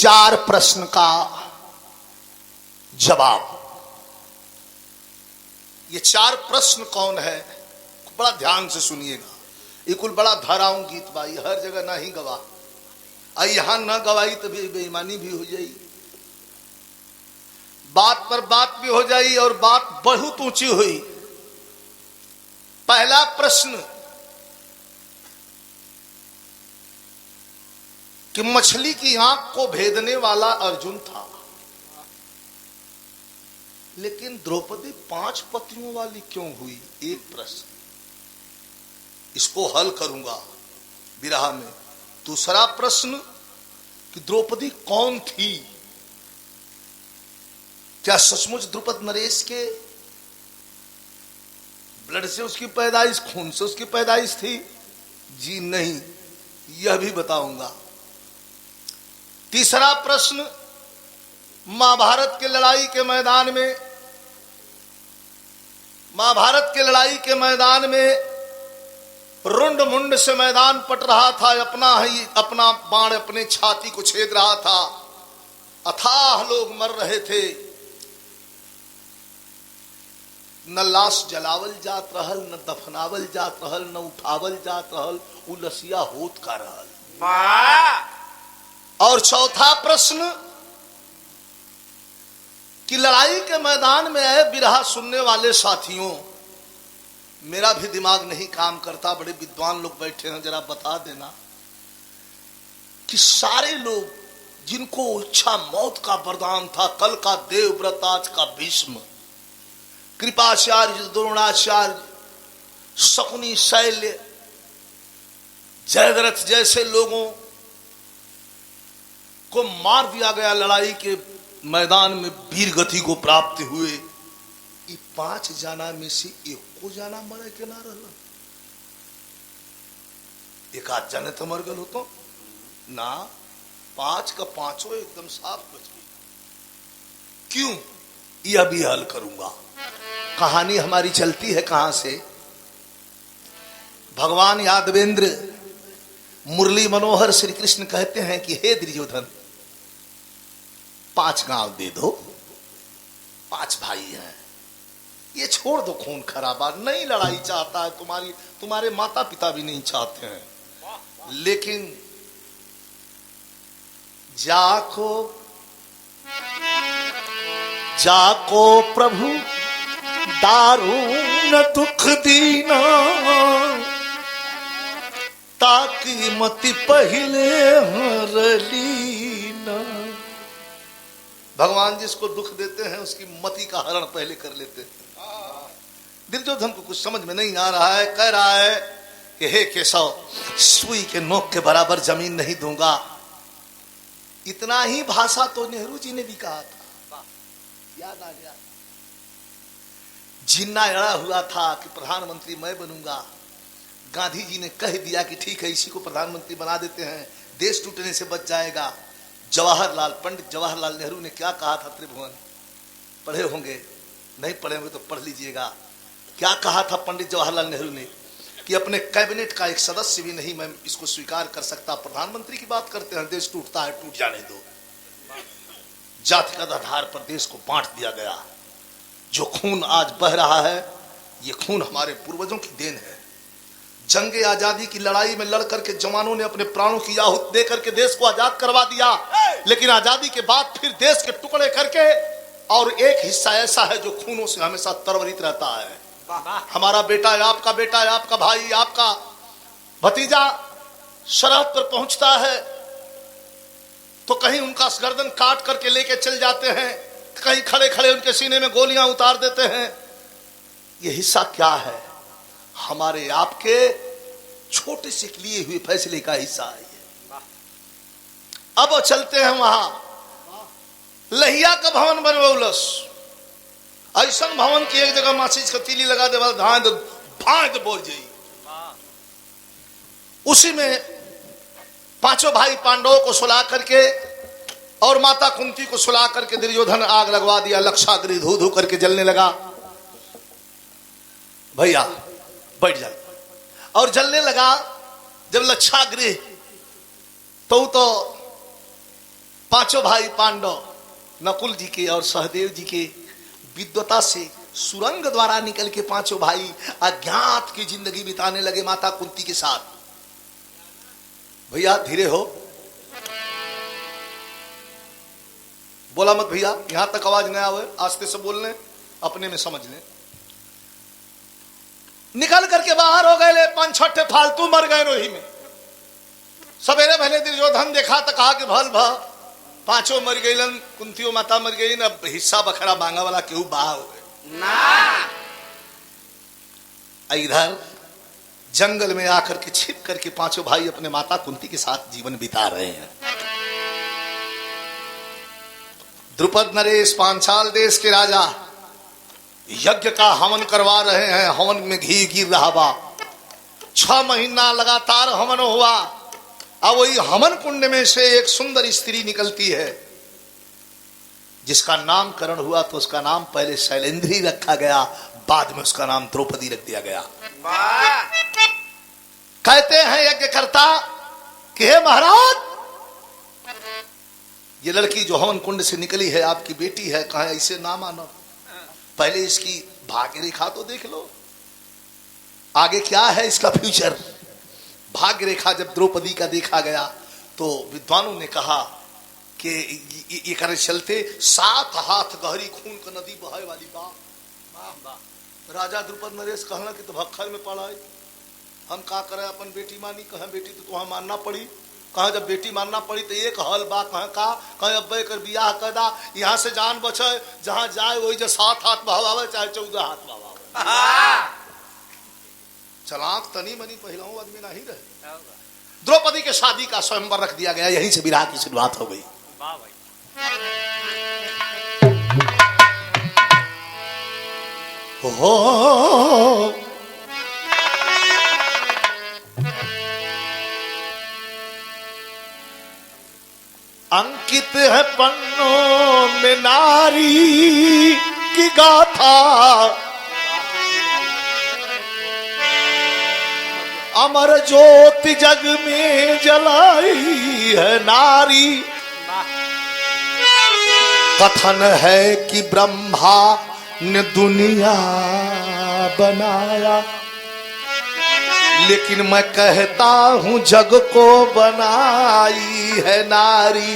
4 प्रश्न का जवाब। ये 4 प्रश्न कौन है, बड़ा ध्यान से सुनिएगा। ये कुल बड़ा धाराऊं गीत बाई, हर जगह ना ही गवा, यहां ना गवाई तो बेईमानी भी हो जाई, बात पर बात भी हो जाई और बात बहुत ऊंची हुई। पहला प्रश्न कि मछली की आंख को भेदने वाला अर्जुन था, लेकिन द्रौपदी 5 पतियों वाली क्यों हुई? एक प्रश्न, इसको हल करूंगा विरह में। दूसरा प्रश्न कि द्रौपदी कौन थी? क्या सचमुच द्रुपद नरेश के ब्लड से उसकी पैदाइश, खून से उसकी पैदाइश थी? जी नहीं, यह भी बताऊंगा। तीसरा प्रश्न, महाभारत के लड़ाई के मैदान में, महाभारत के लड़ाई के मैदान में रुंड मुंड से मैदान पट रहा था, अपना बाण अपने छाती को छेद रहा था, अथाह लोग मर रहे थे, न लाश जलावल जात रहल, न दफनावल जात रहल, न उठावल जात रहल, उलसिया होत का रहल। और चौथा प्रश्न कि लड़ाई के मैदान में आए बिरहा सुनने वाले साथियों, मेरा भी दिमाग नहीं काम करता, बड़े विद्वान लोग बैठे हैं, जरा बता देना कि सारे लोग जिनको इच्छा मौत का वरदान था, कल का देवव्रत, आज का भीष्म, कृपाचार्य, द्रोणाचार्य, शकुनी, शैल्य, जयद्रथ जैसे लोगों को मार दिया गया लड़ाई के मैदान में, वीर गति को प्राप्त हुए। ये 5 जाना में से एको जाना मरे के ना रहला? एक आध जाने तो मर गल हो तो ना, 5 का 5 एकदम साफ बच गई। क्यों? यह भी हल करूंगा। कहानी हमारी चलती है कहां से? भगवान यादवेंद्र मुरली मनोहर श्री कृष्ण कहते हैं कि हे दुर्योधन, 5 गांव दे दो, 5 भाई हैं, ये छोड़ दो खून खराबा, नहीं लड़ाई चाहता है, तुम्हारे माता पिता भी नहीं चाहते हैं, लेकिन जाको प्रभु दारुण दुख दीना, ताकि मति पहले हरलीना। भगवान जिसको दुख देते हैं उसकी मति का हरण पहले कर लेते हैं। दुर्योधन को कुछ समझ में नहीं आ रहा है, कह रहा है कि हे केशव, सुई के नोक के बराबर जमीन नहीं दूंगा। इतना ही भाषा तो नेहरू जी ने भी कहा था, याद आ गया। जिन्ना अड़ा हुआ था कि प्रधानमंत्री मैं बनूंगा, गांधी जी ने कह दिया कि ठीक है, इसी को प्रधानमंत्री बना देते हैं, देश टूटने से बच जाएगा। पंडित जवाहरलाल नेहरू ने क्या कहा था? त्रिभुवन पढ़े होंगे, नहीं पढ़े होंगे तो पढ़ लीजिएगा। क्या कहा था पंडित जवाहरलाल नेहरू ने कि अपने कैबिनेट का एक सदस्य भी नहीं मैं इसको स्वीकार कर सकता, प्रधानमंत्री की बात करते हैं, देश टूटता है, टूट जाने दो। जातिगत आधार पर देश को बांट दिया गया। जो खून आज बह रहा है, ये खून हमारे पूर्वजों की देन है। जंगे आजादी की लड़ाई में लड़ करके जवानों ने अपने प्राणों की आहुति दे करके देश को आजाद करवा दिया, लेकिन आजादी के बाद फिर देश के टुकड़े करके, और एक हिस्सा ऐसा है जो खूनों से हमेशा तरवरित रहता है। हमारा बेटा है, आपका बेटा है, आपका भाई, आपका भतीजा सरहद पर पहुंचता है तो कहीं उनका गर्दन काट करके लेके चल जाते हैं, कहीं खड़े खड़े उनके सीने में गोलियां उतार देते हैं। ये हिस्सा क्या है? हमारे आपके छोटे से लिए हुए फैसले का हिस्सा है ये। अब चलते हैं वहां, लहिया का भवन बनवौलस, ऐसा भवन की एक जगह माचिस का तीली लगा दे, भांज बोल जाई। उसी में 5 भाई पांडवों को सुला करके और माता कुंती को सुला करके दुर्योधन आग लगवा दिया, लक्षागृह धू धू करके जलने लगा। भैया बैठ जाए, और जलने लगा जब लक्षागृह तो पांचों भाई पांडव नकुल जी के और सहदेव जी के विद्वता से सुरंग द्वारा निकल के पांचों भाई अज्ञात की जिंदगी बिताने लगे माता कुंती के साथ। भैया धीरे हो, बोला मत भैया, यहां तक आवाज नहीं आवे, आस्ते से बोल लें, अपने में समझ लें। निकल करके बाहर हो गए, 5-6 फालतू मर गए रोही में। सवेरे पहले दुर्योधन देखा तो कहा कि भल भा पांचों मर गई, कुंतियों माता मर गई, अब हिस्सा बखरा मांगा वाला केहू बाह हो गए ना। इधर जंगल में आकर के छिप करके पांचों भाई अपने माता कुंती के साथ जीवन बिता रहे हैं। द्रुपद नरेश पांचाल देश के राजा यज्ञ का हवन करवा रहे हैं। हवन में घी गिर रहा बा, 6 महीना लगातार हवन हुआ। अब वही हवन कुंड में से एक सुंदर स्त्री निकलती है, जिसका नामकरण हुआ तो उसका नाम पहले शैलेंद्री रखा गया, बाद में उसका नाम द्रौपदी रख दिया गया। कहते हैं यज्ञकर्ता कि हे महाराज, ये लड़की जो हवन कुंड से निकली है आपकी बेटी है, कहा ऐसे ना मानो, पहले इसकी भाग्य रेखा तो देख लो, आगे क्या है इसका फ्यूचर। भाग्य रेखा जब द्रौपदी का देखा गया तो विद्वानों ने कहा कि ये करे चलते 7 हाथ गहरी खून का नदी बहाए वाली बा। राजा द्रुपद नरेश कहना कि तो भक्खर में पड़ा है, हम का करे अपन बेटी मानी, कहा बेटी तो तुहा मानना पड़ी। कहा जब बेटी मानना पड़ी तो एक हल बा, कहा अब्बे कर बियाह कर दा, यहाँ से जान बचे, जहां जाए वही जो 7 हाथ बहावे चाहे 14 हाथ बहावे। चलाक तनी मनी पहलाऊ आदमी नहीं रहे। द्रौपदी के शादी का स्वयंवर रख दिया गया, यहीं से विवाह की शुरुआत हो गई। हो अंकित है पन्नों में नारी की गाथा, अमर ज्योति जग में जलाई है नारी। कथन है कि ब्रह्मा ने दुनिया बनाया, लेकिन मैं कहता हूं जग को बनाई है नारी।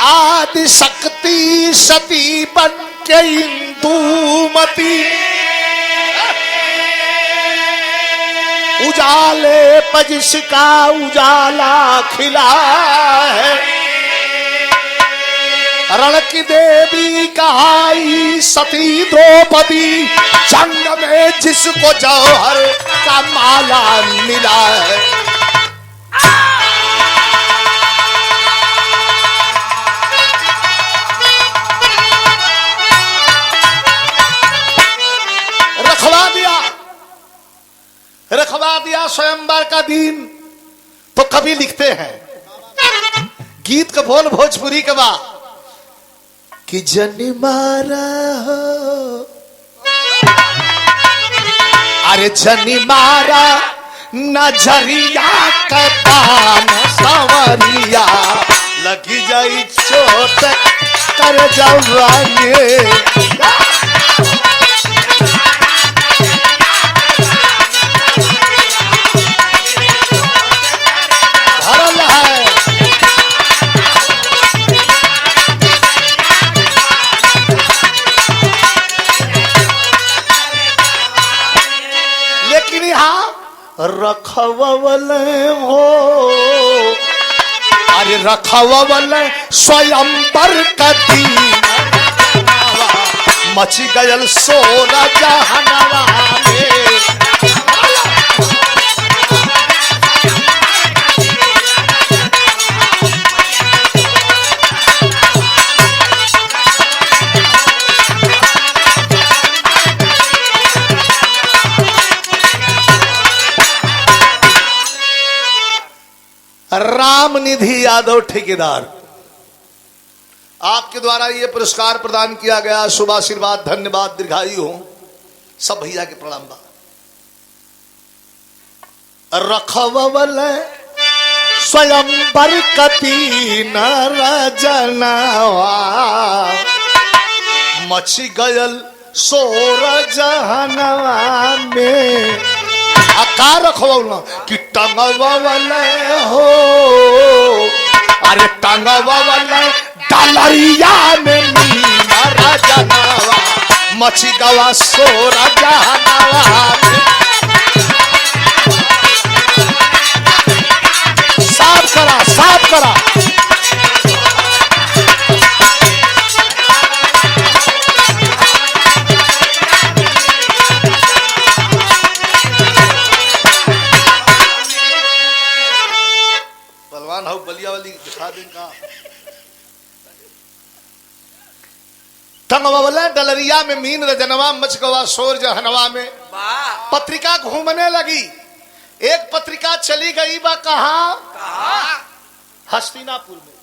आदि शक्ति सती बन के इंदुमती, उजाले पर जिसका उजाला खिला है, रण की देवी कहाई सती द्रौपदी, जंग में जिसको जौहर का माला मिला है। रखवा दिया स्वयंवर का दिन। तो कवि लिखते हैं, गीत का बोल भोजपुरी के बा कि जनी मारा हो, अरे जनी मारा नजरिया का बान सवरिया, लगी जाई चोट कर जवानी। रखवले हो, अरे रखवले स्वयंवर का दीन, मच गयल सोना जहानवा में। राम निधि यादव ठेकेदार, आपके द्वारा ये पुरस्कार प्रदान किया गया। शुभ आशीर्वाद, धन्यवाद, दीर्घायु हो। सब भैया के प्रणाम बा। रखवले स्वयंवर कती नर जनवा मची गयल सोर जहनवा में आकार रखवा कि टंगवले हो अरे टंगवले डलरिया में मीना जनवा मची गवा सोर जहनवा में। साफ करा साफ करा बलवान हो बलिया वाली दिखा देंगे टंगवले डलरिया में मीन रजनवा मच गवा सोर जहनवा में। पत्रिका घूमने लगी। एक पत्रिका चली गई बा कहा हस्तिनापुर में।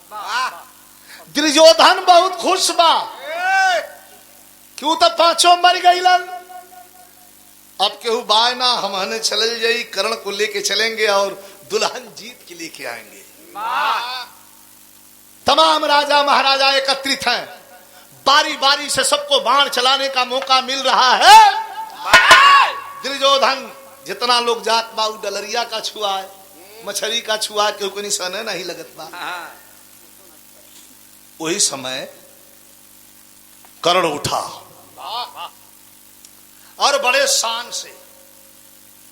दुर्योधन बहुत खुश बा क्यों तो पांचों मर गईलन। अब केहू बाय ना हमने चल जाई कर्ण को लेके चलेंगे और दुल्हन जीत के लेके आएंगे। तमाम राजा महाराजा एकत्रित हैं। बारी बारी से सबको बाण चलाने का मौका मिल रहा है। दुर्योधन जितना लोग जात बा डलरिया का छुआ है मछली का छुआ क्यों को निशान नहीं लगत बा। वही समय कर्ण उठा और बड़े शान से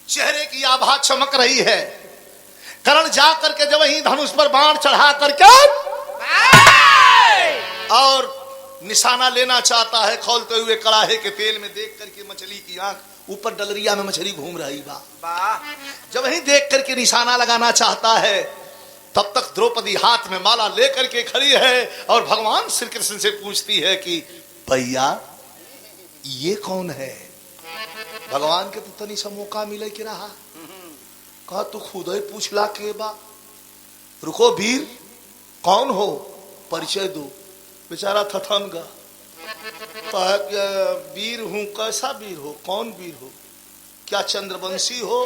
चेहरे की आभा चमक रही है। कर्ण जाकर के जब वही धनुष पर बाण चढ़ा करके और निशाना लेना चाहता है खोलते हुए कड़ाहे के तेल में देख करके मछली की आंख ऊपर डलरिया में मछली घूम रही बा। जब वही देख करके निशाना लगाना चाहता है तब तक द्रौपदी हाथ में माला लेकर के खड़ी है और भगवान श्री कृष्ण से पूछती है कि भैया ये कौन है। भगवान के तो तनी सा मौका मिले कि रहा कहा तू खुद ही पूछला के बा। रुको वीर कौन हो परिचय दो। बेचारा थथन गा वीर हूं। कैसा वीर हो कौन वीर हो क्या चंद्रवंशी हो।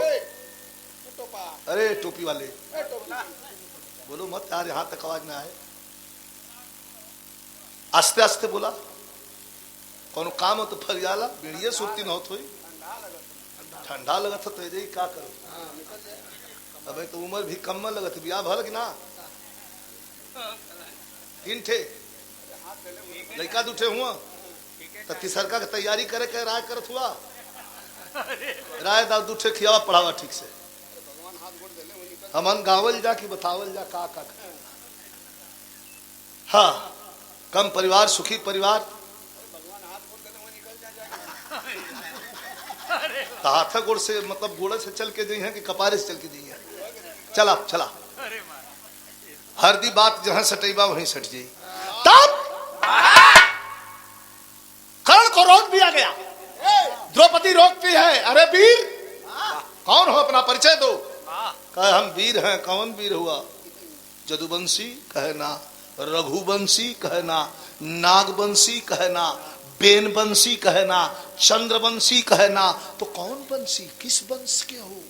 अरे टोपी वाले बोलो मत यार यहां तक आवाज ना आए। आस्ते आस्ते बोला कौन काम हो तो फरियाला बेड़िए सुरती न होत हुई ठंडा लगत तो यही क्या करो। अब तो उम्र भी कम लगत बिया भल कि ना। तीन थे लड़का दूठे हुआ तो तीसरका की तैयारी करे के राय करत हुआ राय दा दूठे खियावा पढ़ावा ठीक से। हमन गावल जा कि बतावल जा का हाँ कम परिवार सुखी परिवार हाथ गोड़ से मतलब गोड़ से चल के दी है कि कपारे से चल के दी है। चला चला हरदी बात जहां सटेबा वहीं सट जाई। तब कर्ण को रोक दिया गया। द्रौपदी रोकती है अरे वीर कौन हो अपना परिचय दो। कहे हम वीर हैं। कौन वीर हुआ। जदुवंशी कहे ना रघुवंशी कहे ना नागवंशी कहे ना बेनवंशी कहे ना चंद्रवंशी कहे ना तो कौन वंशी किस वंश के हो।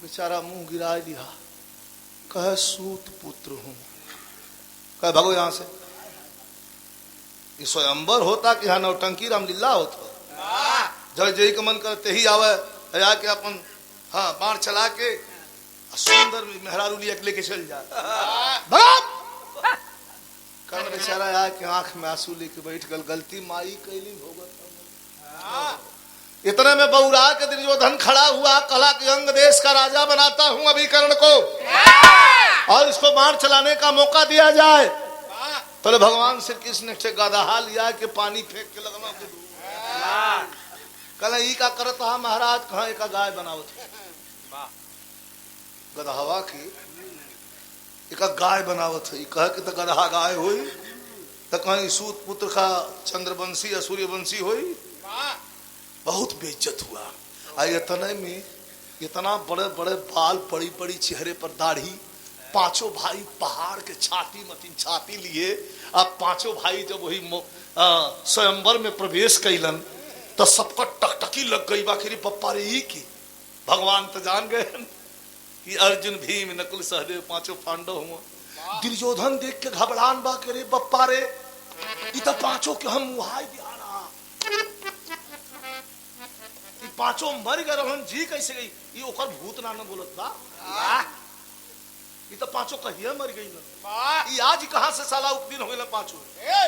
बेचारा मुंह गिरा दिया कहे सूत पुत्र हूं। कहे भगो यहां से। स्वयंवर होता कि यहाँ नौटंकी रामलीला होता। जब जय का मन करते ही आवे के अपन हाँ बाण चला के सुंदर मेहरारू लिया लेके चल जा। कर्ण बेचारा आया कि आंख में आंसू लेके बैठ गल। गलती माई कैली भोगत। इतने में बौरा के दुर्योधन खड़ा हुआ कला के अंग देश का राजा बनाता हूं अभी कर्ण को और इसको बाण चलाने का मौका दिया जाए। तो भगवान श्री कृष्ण ने गदहा लिया कि पानी फेंक के लगना कल ई का करता महाराज कहा एक गाय बनावत गदहवा की एक गाय बनावत है। कह के तो गदहा गाय हुई तो कहीं सूत पुत्र का चंद्रवंशी या सूर्यवंशी हुई। बहुत बेइज्जत हुआ। इतने में इतना बड़े बड़े बाल पड़ी पड़ी चेहरे पर दाढ़ी। पांचों भाई पहाड़ के छाती मतीन छाती लिए। अब पांचों भाई जब वही स्वयंवर में प्रवेश कैलन तो सबका टकटकी लग गई बाखिरी पप्पा रे की। भगवान तो जान गए कि अर्जुन भीम नकुल सहदेव पांचों पांडव हुआ। दुर्योधन देख के घबरान बा के रे बप्पा रे ई तो पांचों के हम मुहाई दिया रहा, ई पांचों मर गए रहन जी कैसे गई, ई ओकर भूत ना न बोलत बा, ई तो पांचों कहिए मर गई ना, ई आज कहां से साला उपदीन हो गए पांचों।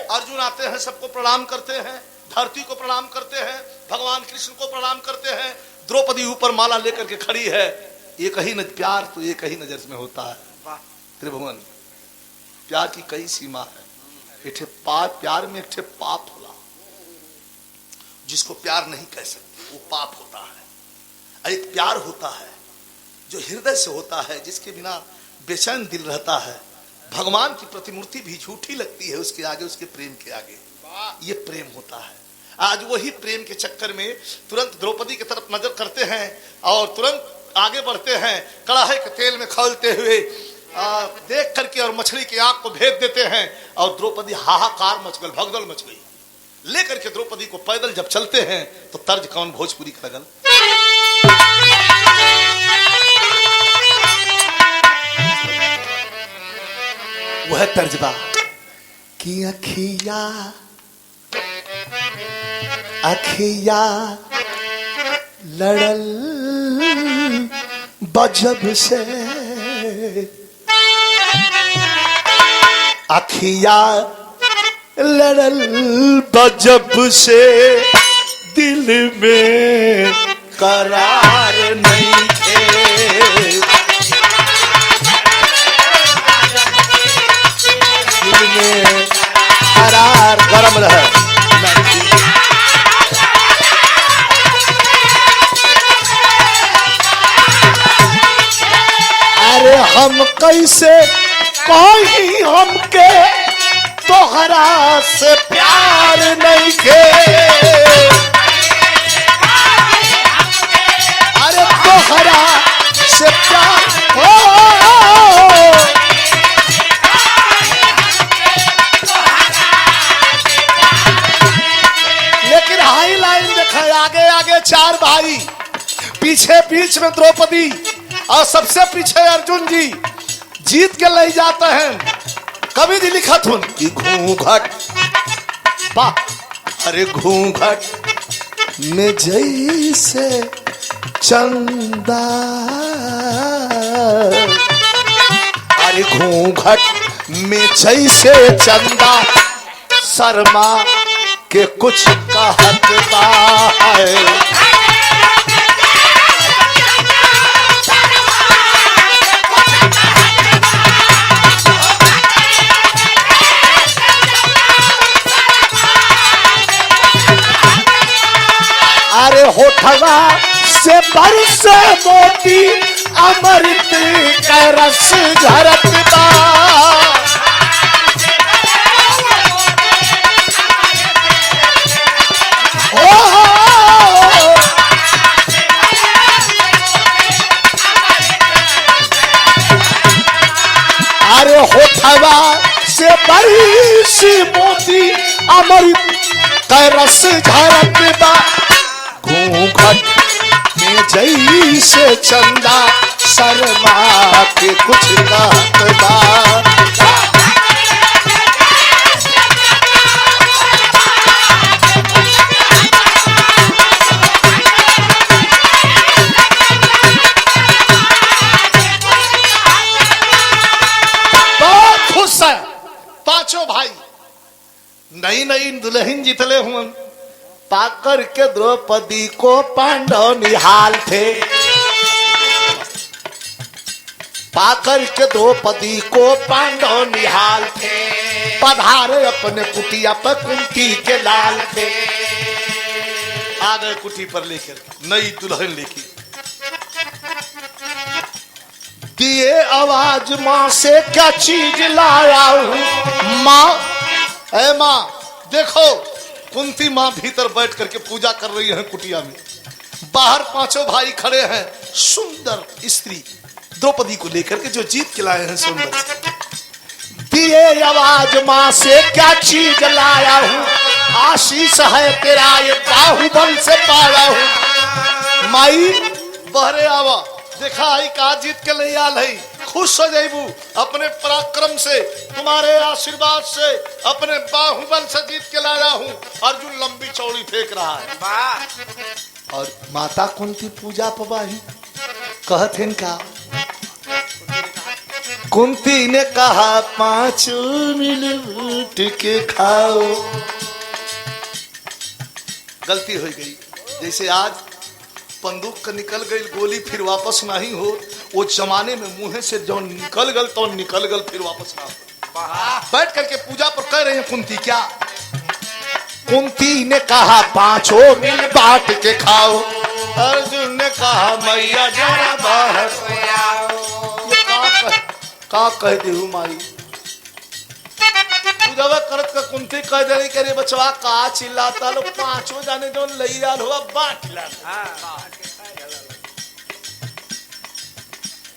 अर्जुन आते हैं, सबको प्रणाम करते हैं, धरती को प्रणाम करते हैं, भगवान कृष्ण को प्रणाम करते हैं। द्रौपदी ऊपर माला लेकर के खड़ी है। एक ही प्यार तो एक ही नजर में होता है त्रिभुवन, प्यार की कई सीमा है। इठे प्यार में एक पाप होला, जिसको प्यार नहीं कह सकते वो पाप होता है। एक प्यार होता है जो हृदय से होता है, जिसके बिना बेचैन दिल रहता है। भगवान की प्रतिमूर्ति भी झूठी लगती है उसके आगे, उसके प्रेम के आगे। ये प्रेम होता है। आज वही प्रेम के चक्कर में तुरंत द्रौपदी की तरफ नजर करते हैं और तुरंत आगे बढ़ते हैं, कड़ाहे के तेल में खौलते हुए देख करके और मछली की आंख को भेद देते हैं। और द्रौपदी हाहाकार मच गई, भगदड़ मच गई। लेकर के द्रौपदी को पैदल जब चलते हैं तो तर्ज कौन, भोजपुरी का लगल। वह तर्जबा कि अखिया अखिया लड़ल बजब से, अखिया लड़ल बजब से, दिल में करार नहीं थे, दिल में करार गरम रहे। अरे हम कैसे कहीं हमके तोहरा से प्यार नहीं के, अरे तोहरा से प्यार हो। लेकिन हाई लाइन देखा, आगे आगे चार भाई, पीछे बीच में द्रौपदी और सबसे पीछे अर्जुन जी जीत के ले जाते हैं। कवि जी लिखा थुन कि घूंघट बा, अरे घूंघट में जैसे चंदा, अरे घूंघट में जैसे चंदा, शर्मा के कुछ कहत बा। अरे होठवा से बरसे मोती, अमृत का रस झरत बा। अरे होठवा से बरसे मोती, अमृत का रस झरत बा। घूंघट में जैसे चंदा, शर्मा के कुछ कहत बा। बहुत खुश है पांचों भाई, नई नई दुल्हन जितले हुए, पाकर के द्रौपदी को पांडव निहाल थे, पाकर के द्रौपदी को पांडव निहाल थे, पधारे अपने कुटिया पर कुंती के लाल थे। आ गए कुटी पर लेकर नई दुल्हन लेके, दिए आवाज माँ से क्या चीज लाया हूँ। माँ, ऐ माँ देखो, कुंती माँ भीतर बैठ करके पूजा कर रही है कुटिया में। बाहर पांचों भाई खड़े हैं, सुंदर स्त्री द्रौपदी को लेकर के जो जीत के लाए हैं सुंदर। दिए आवाज माँ से क्या चीज लाया हूँ, आशीष है तेरा ये बाहुबल से पाया हूँ। माई बहरे आवा, देखा आई का जीत के ले आल है, खुश हो जाइबू अपने पराक्रम से, तुम्हारे आशीर्वाद से, अपने बाहुबल से जीत के लाया हूँ। अर्जुन लंबी चौड़ी फेंक रहा है और माता कुंती पूजा पबाही कहथिन का। कुंती ने कहा 5 मिनट के खाओ। गलती हो गई, जैसे आज बंदूक का निकल गई गोली फिर वापस नहीं हो, वो जमाने में मुंह से जो निकल गल तो निकल गल फिर वापस ना हो। बैठ करके पूजा पर कह रहे हैं कुंती क्या। कुंती ने कहा 5 मिनट बांट के खाओ। अर्जुन ने कहा मैया जरा बाहर का कह दे माई। पूजा करत का कुंती कह दे करे बचवा का चिल्लाता लो 5 जाने जो लई आल हुआ बांट ला।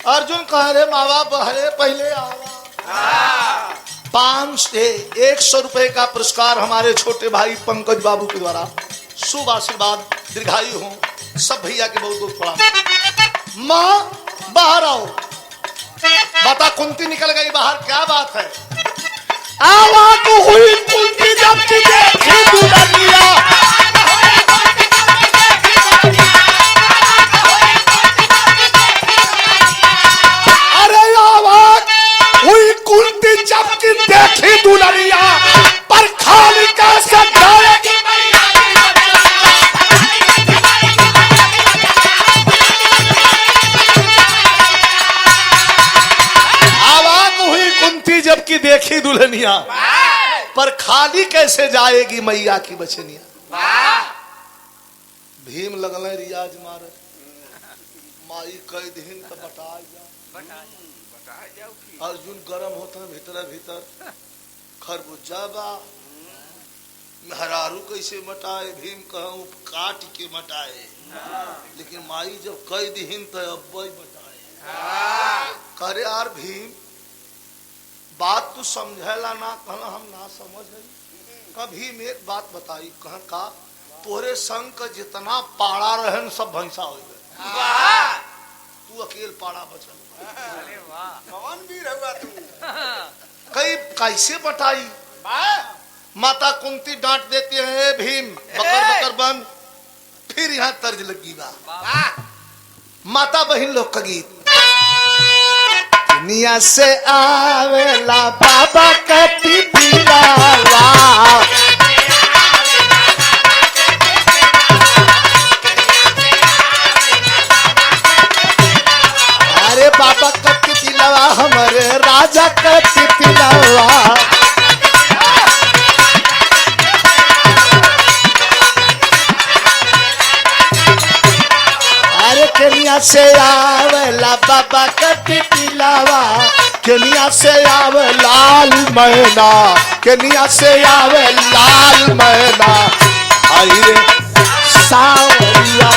अर्जुन कह रहे माँ बाप हरे पहले आवा। 100 रुपए का पुरस्कार हमारे छोटे भाई पंकज बाबू के द्वारा। शुभ आशीर्वाद, दीर्घायु हो। सब भैया के बहुत बहुत प्रणाम। माँ बाहर आओ। बता कुंती निकल गई बाहर, क्या बात है। आवाज हुई कुंती जब की देखी दुल्हनिया। अरे आवाज हुई कुंती जब की देखी दुल्हनिया, पर खाली कैसे जाएगी। जबकि देखी दुल्हनिया, पर खाली कैसे जाएगी मैया की बचनिया। भीम लगल रियाज मार माई कह दिन तो बटा जा। अर्जुन गरम होता भीतर भीतर खरबूजा बा मेहरारू कैसे मटाए। भीम कहूँ काट के मटाए, लेकिन माई जब कह दिन तो अब मटाए। करे यार भीम बात तू समझेला ना, कहना हम ना समझ। कभी मेरे बात बताई कह का तोरे संग का जितना पाड़ा रहन सब भैंसा हो गए, तू अकेल पाड़ा बचल। कौन भी रहुआ तू कई कैसे बताई। माता कुंती डांट देती है भीम बकर बकर बन। फिर यहाँ तर्ज लगी बा माता बहन लोग का गीत। दुनिया से आवेला बाबा का पिपिलावा। अरे बाबा का पिपिलावा हमारे राजा का पिपिलावा। अरे केनिया से आवेला बाबा का पिपिलावा। केनिया से आवे लाल मैना, केनिया से आवे लाल मैना। आई रे सावरिया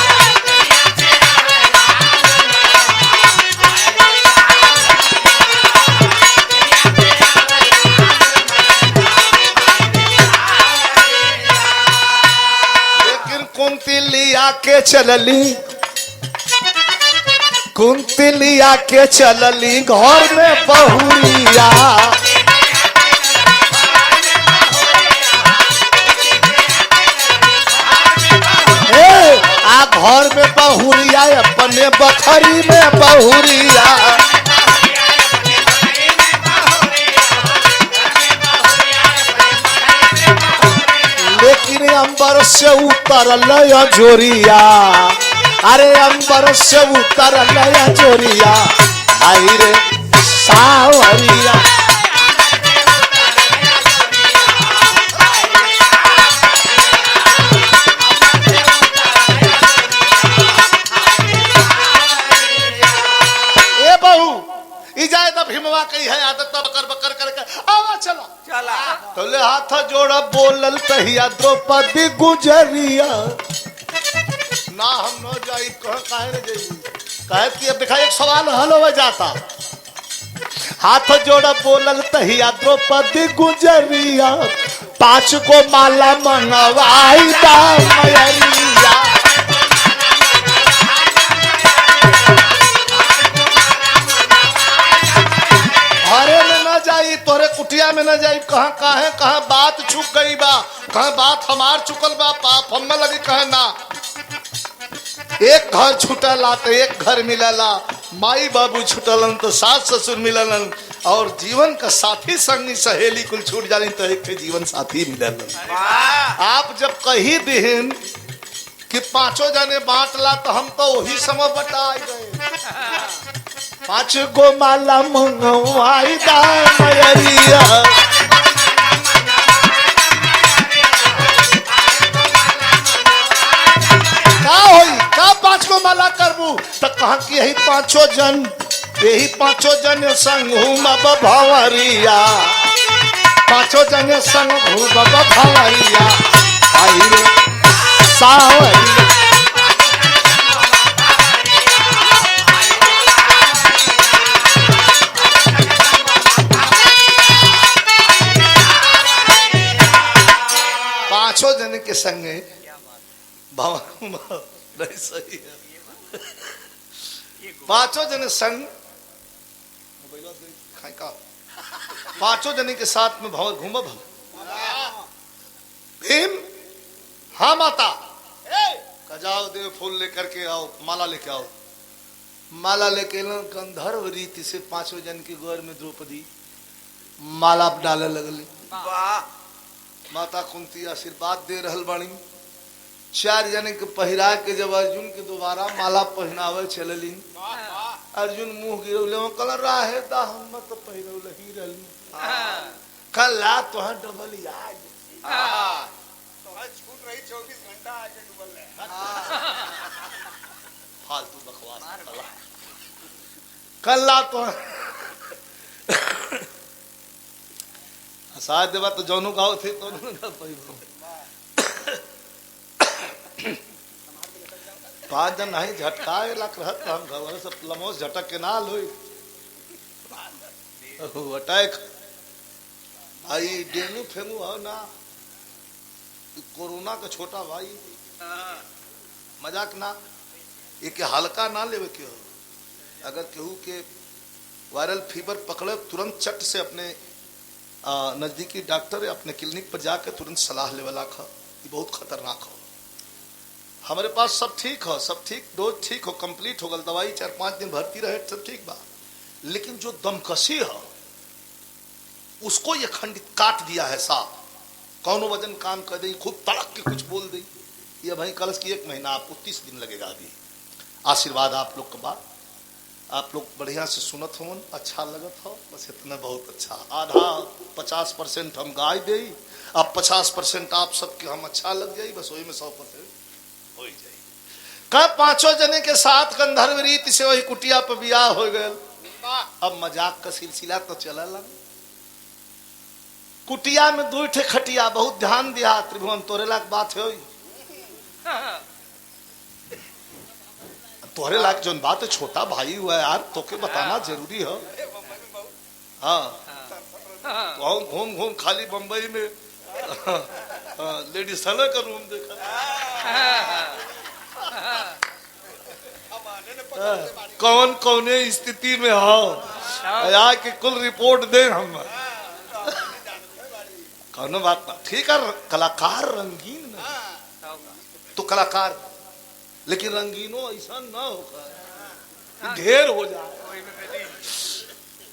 लेकिन कुंती लिया के चलली, कुंती लिया के चलली घर में बहुरिया। आ घर में बहुरिया अपने बखरी में बहुरिया। लेकिन अंबर से उतरल जोरिया। अरे अंबर से उतर नया जोरिया। आई रे सावरिया ए बहू इजाजत भीमवा कही है आदत बकर बकर करके आवा चला चला। तो ले हाथ जोड़ा बोलल तहिया द्रौपदी गुजरिया। ना हम न जाई कह काहे न जाई। कहे कि अब देखा एक सवाल हल हो जाता। हाथ जोड़ा बोलल तहिया द्रौपदी गुजरिया। 5 को माला मंगवाई दा मैरिया। जाई, तोहरे कुटिया में न जाई। कहाँ कहाँ बात चुक गई बा, कहाँ बात हमार चुकल बा, पाप हम लगी कहे ना। एक घर छूटला तो एक घर मिलला, माई बाबू छूटलन तो सास ससुर मिललन, और जीवन का साथी संगी सहेली कुल छूट जानी तो एक जीवन साथी मिललन। आप जब कही दिहिन कि पांचों जने बांटला तो हम तो वही समय बटा गए। 5 गो माला मंगवाई दा मयरिया, का होई का 5 गो माला करबू तो कहा कि यही पांचों जन संग घूमब भंवरिया, 5 जन संग घूमब भंवरिया, आई रे सावरिया। पांचों जन के संगे नहीं सही है, 5 जन संग 5 जन के साथ में भंवर घूमब। भीम हाँ माता जाओ देव फूल लेकर के आओ, माला लेके आओ। माला लेके गंधर्व रीति से 5 जन की गौर में द्रौपदी माला डाले लगली। माता कुंती आशीर्वाद दे रहल बाणी। 4 जने के पहिरा के जब अर्जुन के दोबारा माला पहनावे चलली, अर्जुन मुंह गिरौले कल राहे दा हम तो पहिरौले ही रहली। कल ला तो डबल याद तो छूट रही 24 घंटा आके डबल है। फालतू बकवास कल ला तो साथ देवा तो जौनों गाँव थे तो 5 जन नहीं झटकाए लग रहत हम घर सब लमोस झटक के ना लोई अटैक भाई डेंगू फेंगू हो ना, कोरोना का छोटा भाई मजाक ना, एक हल्का ना लेवे के हो। अगर केहू के वायरल फीवर पकड़े तुरंत चट से अपने नजदीकी डॉक्टर या अपने क्लिनिक पर जाकर तुरंत सलाह लेवला खा, ये बहुत खतरनाक हो। हमारे पास सब ठीक हो, सब ठीक, डोज ठीक हो, कंप्लीट हो गल, दवाई 4-5 दिन भर्ती रहे सब ठीक बा, लेकिन जो दमकसी है उसको ये खंडित काट दिया है साफ। कौनो वजन काम कर दे, खूब तड़क के कुछ बोल दे, ये भाई कलश की 1 महीना आपको 30 दिन लगेगा। अभी आशीर्वाद आप लोग के बाद, आप लोग बढ़िया से सुनत हो, अच्छा लगत हो, बस इतना बहुत अच्छा। आधा 50% हम गाय दे, अब 50% आप सबके हम अच्छा लग जाये, बस वही में 100% हो जाए। कब 5 जने के साथ गंधर्व रीति से वही कुटिया पर बियाह हो गए। अब मजाक का सिलसिला तो चला। कुटिया में 2 ठे खटिया, बहुत ध्यान दिया त्रिभुवन, तोरे लाख बात है तोरे लाख जो बात है, छोटा भाई हुआ है यार, तोके बताना जरूरी है। हाँ घूम घूम खाली बंबई में लेडीज का रूम देखा, कौन कौने स्थिति में हो यार कि कुल रिपोर्ट दे हम। कौन बात ना ठीक है, कलाकार रंगीन ना तो कलाकार, लेकिन रंगीनो ऐसा ना होगा ढेर हो जाए।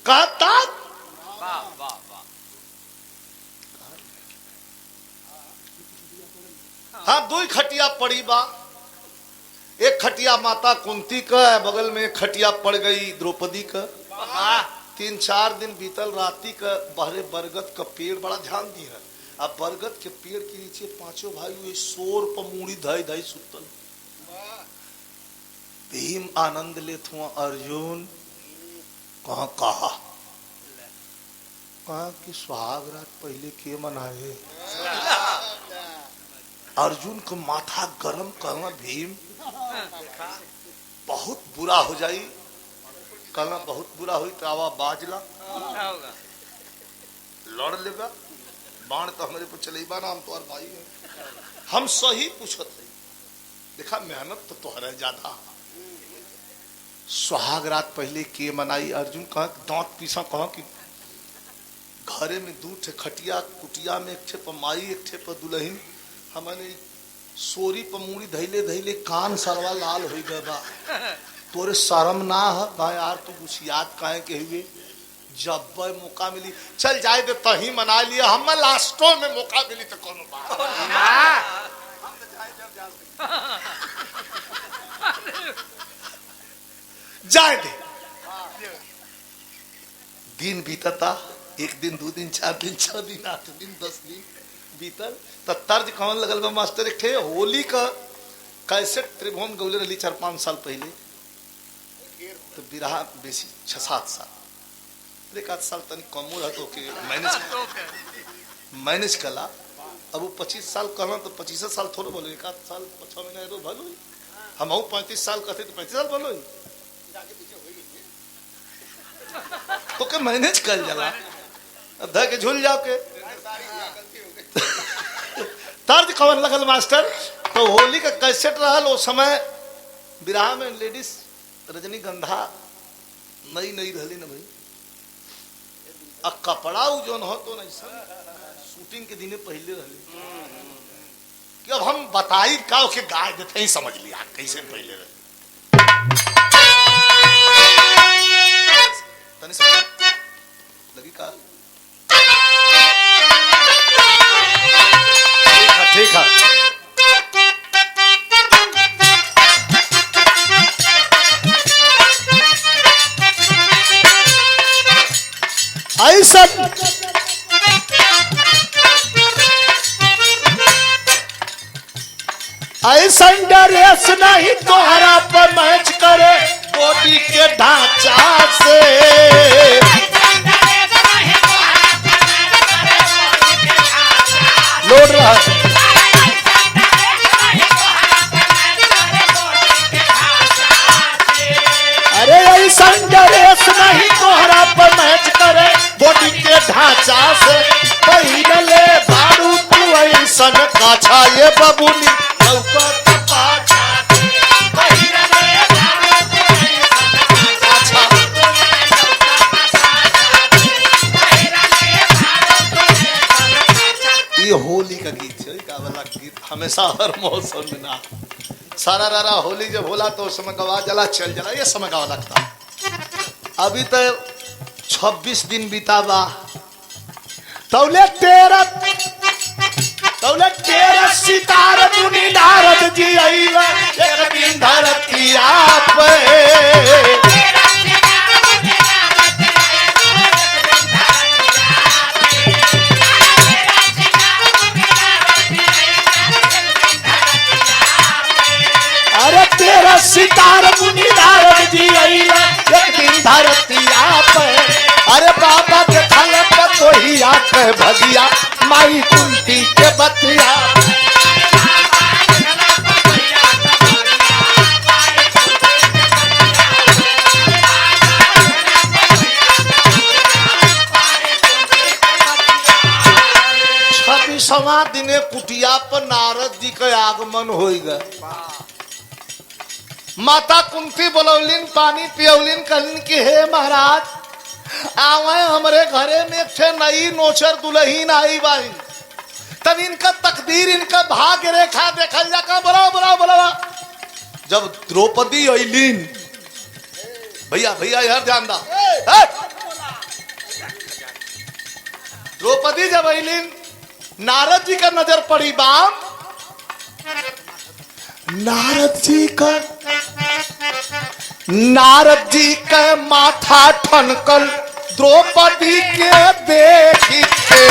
कहता हाँ 2 खटिया पड़ी बा, एक खटिया माता कुंती का, बगल में एक खटिया पड़ गई द्रौपदी का। 3-4 दिन बीतल, राती का बहरे बरगद का पेड़, बड़ा ध्यान दिया। अब बरगद के पेड़ के नीचे 5 भाई हुए शोर पर मूड़ी धाई धाई सुतल। भीम आनंद लेत हुआ, अर्जुन कहा कि सुहाग रात पहले के मनाए। अर्जुन को माथा गरम कहना, भीम बहुत बुरा हो जाई, कहना बहुत बुरा हुई तो आवा बाजला लड़ लेगा, बाण तो हमारे पर चलेगा ना, हम तो भाई है, हम सही पूछत है। देखा मेहनत तो तोहरा ज्यादा। सुहाग रात पहले के मनाई, अर्जुन कहा दांत पीसा, कहा कि घरे में 2 ठे खटिया, कुटिया में 1 ठे पर माई, 1 ठे पर दुल्हन। हमने सोरी पर मुड़ी धैले धैले कान सरवा लाल हो गए बा। तोरे शर्म ना है बा यार, तू कुछ याद काहे के हुए? जब मौका मिली चल जाए दे तही मना लिया, हम लास्टों में मौका मिली तो कौन बात जाए दे। दिन बीतता, 1 दिन 2 दिन 4 दिन 6 दिन 8 दिन 10 दिन बीतल तो तर्ज कौन लगल बा मास्टर? एक थे होली का कैसेट त्रिभुवन गौले रही 4-5 साल पहले, तो बिरहा बेसी 6-7 साल, 1 साल तनी कम रहा तो मैनेज कला। अब वो 25 साल कहना तो 25 साल थोड़ा बोलो, 1 साल 6 महीना तो भलो। हम 35 साल कहते तो 35 साल बोलो तो के मैनेज कर जाला, ध के झूल जाओ के। तर्ज कौन लगल मास्टर? तो होली का कैसेट रहल उस समय बिरहा में लेडीज रजनीगंधा नई नई रहली ना भाई, आ कपड़ा जोन हो तो नहीं सब शूटिंग के दिने पहले रहली कि अब हम बताई का के गाय देते ही समझ लिया कैसे पहले रहली। तनी से लगी का ठीक है। ऐसा ऐसा ड्रेस नहीं तोहरा पर मैच करे बॉडी के ढांचा से। लोड रहा अरे ऐसा ड्रेस नहीं तोहरा पर मैच करे बॉडी के ढांचा से। पहले बारू तू ऐसा काछा ये बबुनी होली का गीत है, का वाला गीत हमेशा हर मौसम में ना सारा रारा होली जब होला तो उस समय गवा जला चल जला, ये समय का लगता। अभी तो 26 दिन बीता बा, तौले तेरा सितार मुनि नारद जी आईला एक दिन धरती आप सितार मुनि नारद जी आईला एक दिन धरती आप। अरे बाबा के खल पतोही आके भजिया माई कुंती के बतिया। छब्बीसवां दिने कुटिया पर नारद जी के आगमन होगा। माता कुंती बोलौलिन, पानी पियौलिन, कहलिन कि हे महाराज आवे हमरे घरे में एक नई नोचर दुल्हीन आई बाई, तब इनका तकदीर इनका भाग्य रेखा देखल जाका। बोला बोला बोला जब द्रौपदी अलिन, भैया भैया यार ध्यान दा, द्रौपदी जब अलिन नारद जी का नजर पड़ी बाम, नारद जी का माथा ठनकल द्रौपदी के देखी थे।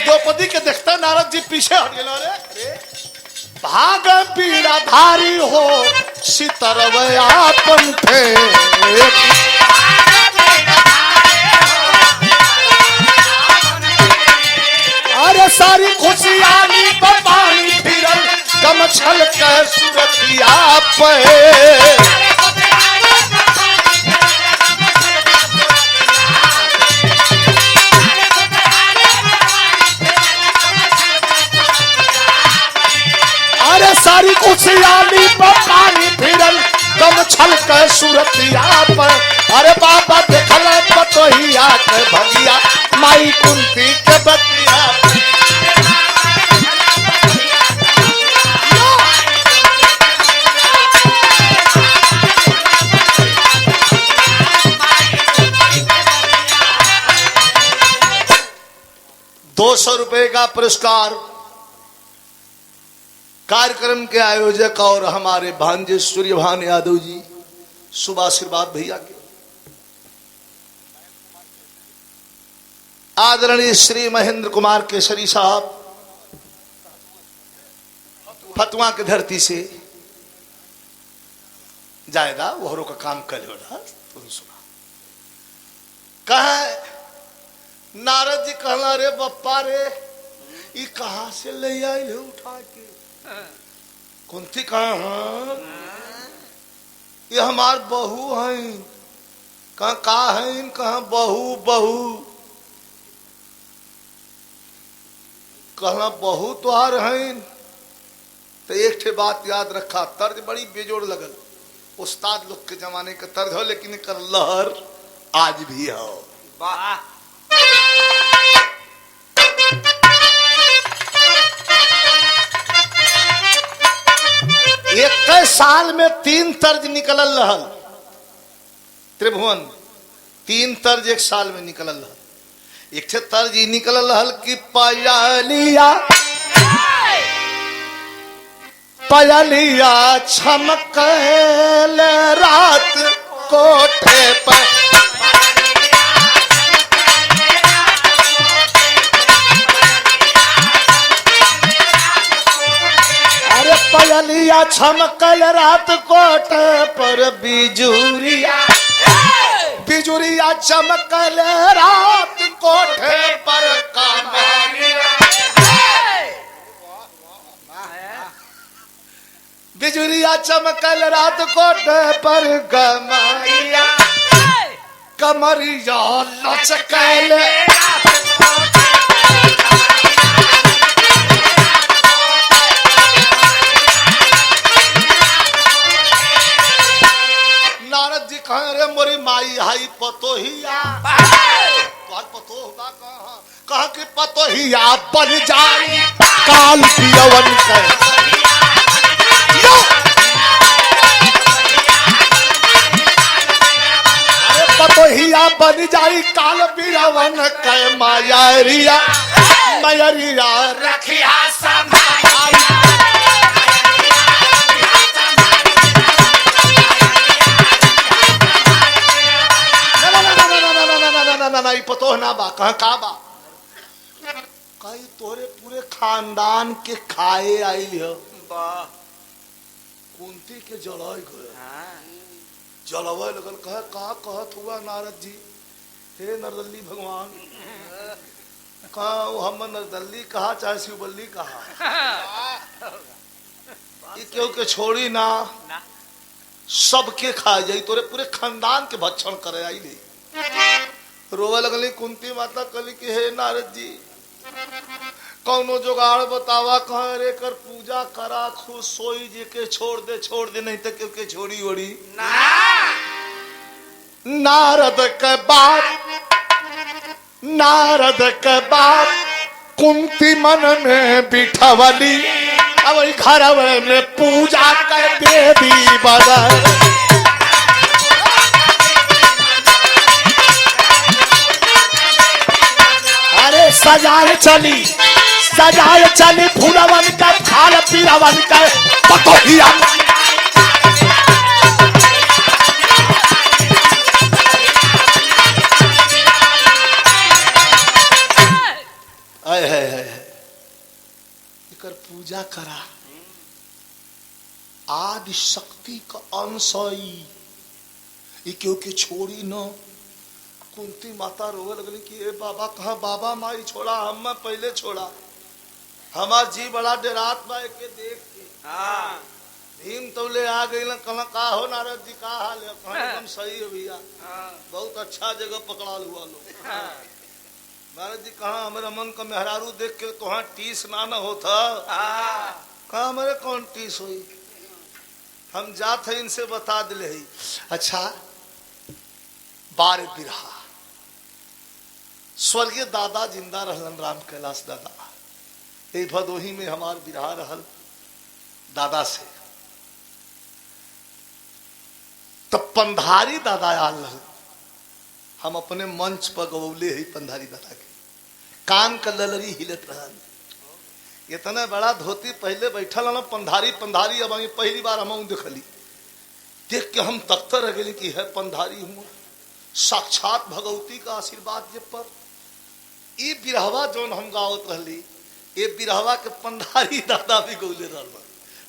द्रौपदी के देखते नारद जी पीछे हट गए। भाग पीड़ाधारी हो सितरवया पंथे, अरे सारी खुशियाली पर पानी फिरल कम छल के सूरतिया पे। अरे सारी खुशियाली पर पानी फिरल कम छल महल के सूरतिया पर, अरे बाबा देखल पतोहिया के भगिया माई कुंती के बतिया। 200 रुपए का पुरस्कार कार्यक्रम के आयोजक और हमारे भांजे सूर्यभान यादव जी, शुभ आशीर्वाद भैया के। आदरणीय श्री महेंद्र कुमार केसरी साहब फतुआ की धरती से जायदा वहरों का काम कर लो। तुम सुना कहा नारद जी कहला रे बप्पा रे ये कहां से ले आई है उठा के? कुंती कहा ये हमार बहू है। कहा का है? कहा बहू बहू। कहना बहू तुहार है तो एक ठे बात याद रखा, तर्ज बड़ी बेजोड़ लगल। उस्ताद लोग के जमाने का तर्ज हो, लेकिन कर लहर आज भी हो। वाह 21 साल में 3 तर्ज निकलल रहल। त्रिभुवन 3 तर्ज एक साल में निकलल रहल। एक तर्ज निकलल रहल कि पयलिया पयलिया छमकल रात कोठे पर। अरे पयलिया छमकल रात कोठे पर बिजुरिया बिजुरिया चमकल रात कोठे पर कमरिया। बिजुरिया चमकल रात कोठे पर कमरिया कमरिया लचकल। नारद जी कहे रे मोरी माई हाई पतोहिया पतोह कहा कि पतोहिया बन जाई काल पियवन के। पतोहिया बन जाई काल पियवन के मायरिया मयरिया रखिया संभाई। ना पतो ना बा कहा का बा कही तोरे पूरे खानदान के खाए आई लियो। कुंती के जलय गए जलवे लगल। कहे का कहत हुआ नारद जी? हे नरदल्ली भगवान। कहा हम नरदल्ली कहा चाहे शिवबल्ली कहा, ये क्यों के छोड़ी ना सबके खा जाई, तोरे पूरे खानदान के भक्षण करे आई ली। रोवे लगली कुंती माता कली कि हे नारद जी कौनो जुगाड़ बतावा। कहा रे कर पूजा करा खुश सोई जी के छोड़ दे नहीं तो क्यों के छोड़ी ओड़ी। नारद के बात कुंती मन में बिठवली। अब घर में पूजा कर देवी बदल। सजाए चली फूलवन का खाल पीरावन का पतोहिया। इकर पूजा करा आदि शक्ति का अंश क्योंकि छोड़ी न। कुंती माता रोवे लगली कि ए बाबा कहा बाबा माई छोड़ा हम पहले छोड़ा। हमार जी बड़ा डेरात बा के देख के। भीम तो ले आ गई ना। कहा का हो नारद जी का हाल है? कहा एकदम सही है भैया, बहुत अच्छा जगह पकड़ा हुआ लोग। नारद जी कहा हमारे मन का मेहरारू देख के तुहां टीस ना होता। कहा हमारे कौन टीस हुई? हम जात है इनसे बता दिले ही। अच्छा, बार बिरहा स्वर्गीय दादा जिंदा रहलन, राम कैलाश दादा। ए भदोही में हमार बिरहा रहल दादा से। तब पंधारी दादा आल रहे, हम अपने मंच पर गवौले है पंधारी दादा के। कान का ललरी हिलत रहल, इतना बड़ा धोती पहले बैठल ना पंधारी पंधारी। अब पहली बार हम देखली, देख के हम तख्त रह गए कि है पंधारी हूँ, साक्षात भगवती का आशीर्वाद जे पर। ये बिरहवा जोन हम गावत रहली, ये बिरहवा के पंधारी दादा भी गौले रहल।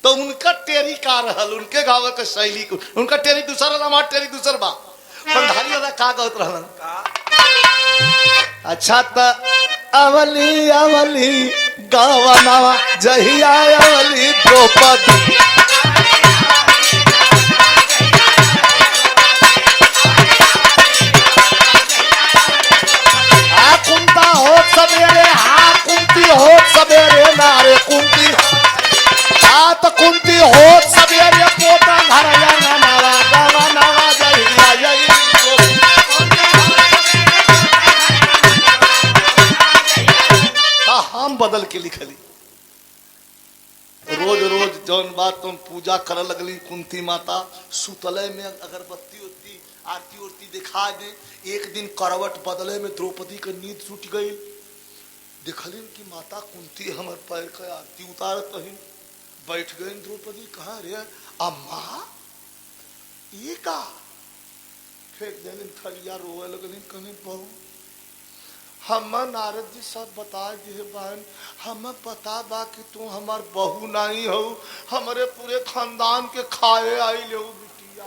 तो उनका टेरी का रहल, उनके गावे के शैली को, उनका टेरी दूसरा रहल, हमार टेरी दूसर बा। पंधारी दादा का गावत रहलन? अच्छा, त अवली अवली गावा नावा जहिया अवली द्रौपदी। कुंता हो सवेरे, हाँ कुंती हो सवेरे, नारे कुंती तो कुंती हो सवेरे, पोता घर या नावा गावा नावा जहिया जही। हम बदल के लिखली। रोज रोज जौन बात तुम पूजा कर लगली कुंती माता, सुतले में अगरबत्ती उत्ती आरती उरती दिखा दे। एक दिन करवट बदले में द्रौपदी का नींद टूट गई। देखलिन कि माता कुंती हमर पैर के आरती उतारत रही। बैठ गई द्रौपदी, कहाँ रे अम्मा ये का? फेंक देलिन थरिया, रोए लगलिन। कहीं बहू हम नारद जी सब बता दिए बहन, हमें पता बा कि तू हमार बहू नहीं हो, हमारे पूरे खानदान के खाए आई ले बिटिया।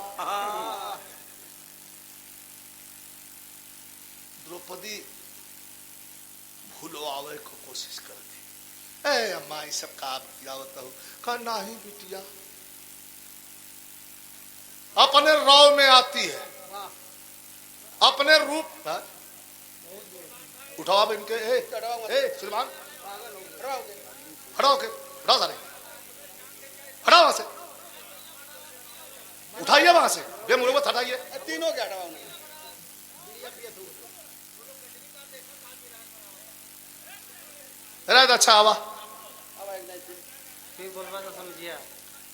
द्रौपदी भूलो आवे को कोशिश करती। ए अम्मा ये सब का बतियावत हो? कहा नहीं बिटिया, अपने राव में आती है, अपने रूप है। उठाओ इनके, सुलेमान हटाओ के, हटाओ सारे, हटाओ वहां से, उठाइए वहां से, बेमुरवत हटाइए तीनों के, हटाओ। अच्छा आवा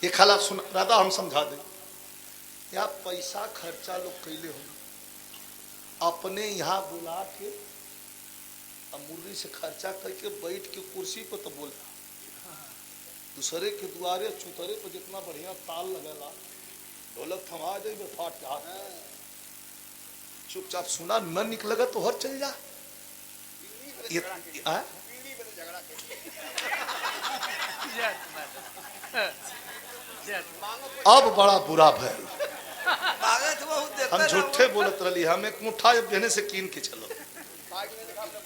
ये खाला सुन राधा, हम समझा दे। या पैसा खर्चा लोग कैले हो, अपने यहाँ बुला के मुर्गी से खर्चा करके बैठ के कुर्सी पर तो बोला। दूसरे के द्वारे चुतरे पर जितना बढ़िया ताल लगेला, ढोलक थमा जाए फाट के हाथ। चुपचाप सुना, न निकलेगा तो हर चल जा। अब बड़ा बुरा भैल, हम झूठे बोलत रही। हम एक मुठा देने से कीन के चलो।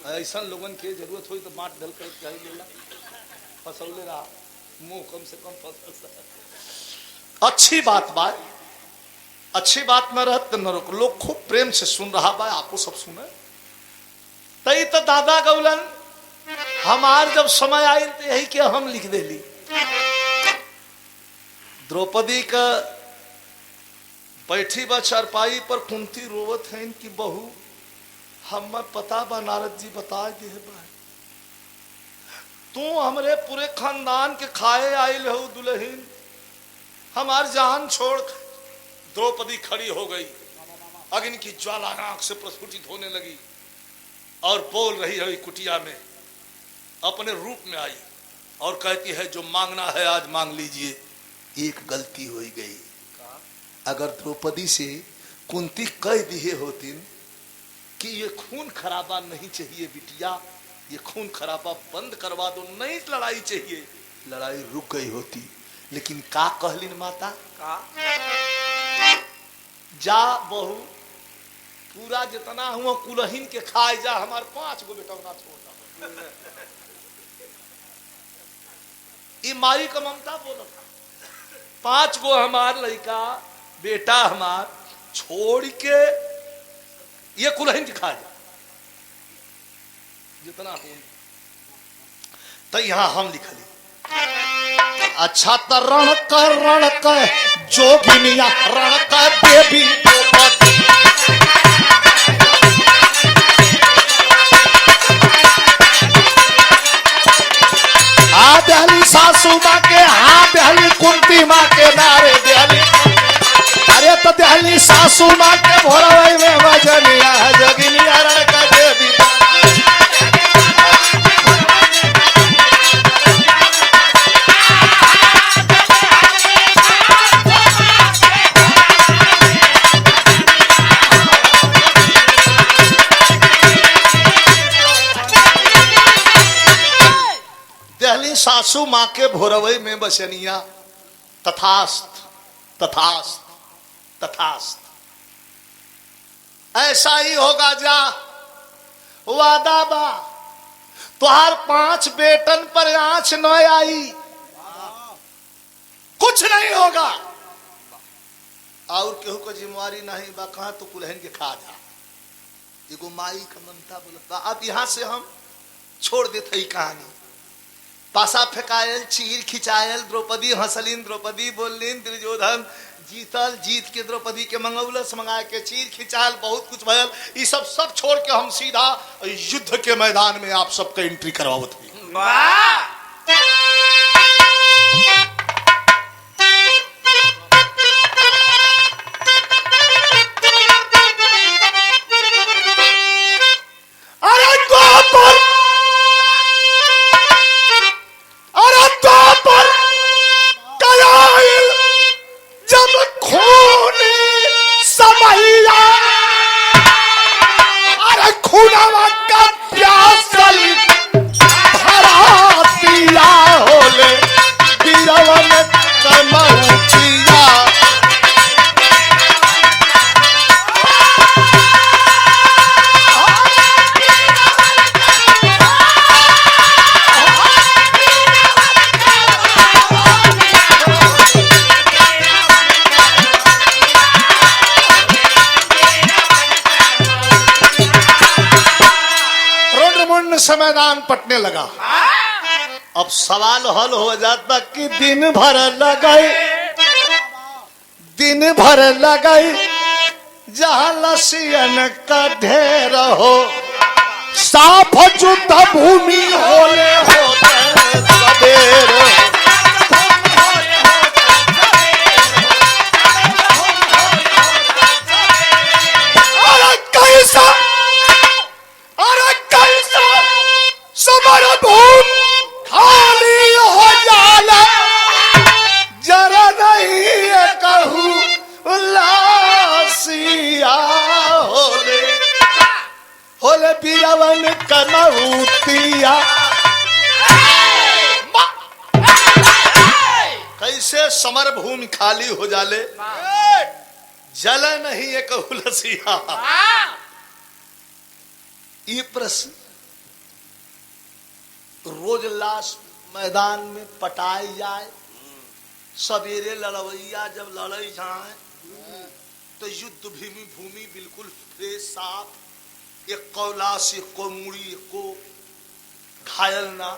ऐसा लोगन के जरूरत हुई तो माट ढल कर फसौले रहा, मुंह कम से कम फसल। अच्छी बात बा, अच्छी बात में रहत न रोक। लोग खूब प्रेम से सुन रहा बा, आपको सब सुने। तई तो दादा गौलन हमार जब समय आई तो यही के हम लिख देली। द्रौपदी का बैठी बा चारपाई पर, कुंती रोवत है इनकी बहू। हम पता बा नारद जी बता दे बा, तू हमरे पूरे खानदान के खाए आयल हो दुल्हन, हमार जान छोड़। द्रौपदी खड़ी हो गई, अग्नि की ज्वाला आंख से प्रस्फुटित होने लगी और बोल रही है कुटिया में, अपने रूप में आई और कहती है जो मांगना है आज मांग लीजिए। एक गलती हो गई, अगर द्रौपदी से कुंती कह दिए होती कि ये खून खराबा नहीं चाहिए बिटिया, ये खून खराबा बंद करवा दो, नहीं लड़ाई चाहिए, लड़ाई रुक गई होती। लेकिन का कहलिन माता का? जा बहू, पूरा जितना हुआ कुलहीन के खाए जा, हमारे 5 गो बेटा ना छोड़ता। ये माई का ममता बोला, 5 गो हमार लड़का बेटा हमार छोड़ के ये कुलहीन के खा जा जितना हो। तो यहां हम लिखली अच्छा तो रण कर जोगिनिया रण कर देवी द्रौपदी। हाँ दहली सासू माँ के, हाँ दहली कुंती माँ के नारे दहली। अरे तो दहली सासू माँ के भोरवई में भजनिया जोगिनिया रण कर देवी। दहली सासू माँ के भोरवई में बसनिया तथास्त तथास्त तथास्त। ऐसा ही होगा जा वादा बा। तुहार 5 बेटन पर आंच न आई, कुछ नहीं होगा। और केहू को जिम्मेवारी नहीं बा, कहा तो कुलहन के खा जा। एगो माई का ममता बोलता। अब यहां से हम छोड़ देते ही कहानी। पासा फेंकायल, चीर खिंचायल, द्रौपदी हंसलीन, द्रौपदी बोलिन, दुर्योधन जीतल, जीत के द्रौपदी के मंगौलस, मंगा के चीर खिंचायल, बहुत कुछ भयल। ये सब छोड़ के हम सीधा युद्ध के मैदान में आप सबके एंट्री करवावत हुई। मैदान पटने लगा। अब सवाल हल हो जाता कि दिन भर लगाई जहां लसियन का ढेर हो, साफ युद्ध भूमि होले होते सबेर। अरे कैसा समर भूम खाली हो जाला, जरा नहीं कहूँ लासिया होले बीरवन कनौतिया। कैसे समर भूमि खाली हो जाले, जल नहीं कहूँ लसिया। ये प्रश्न रोज लाश मैदान में पटाई जाए, सवेरे लड़वैया जब लड़ई जाए तो युद्ध भूमि बिल्कुल फ्रेश साफ, एक कौला से को मुड़ी को घायल ना।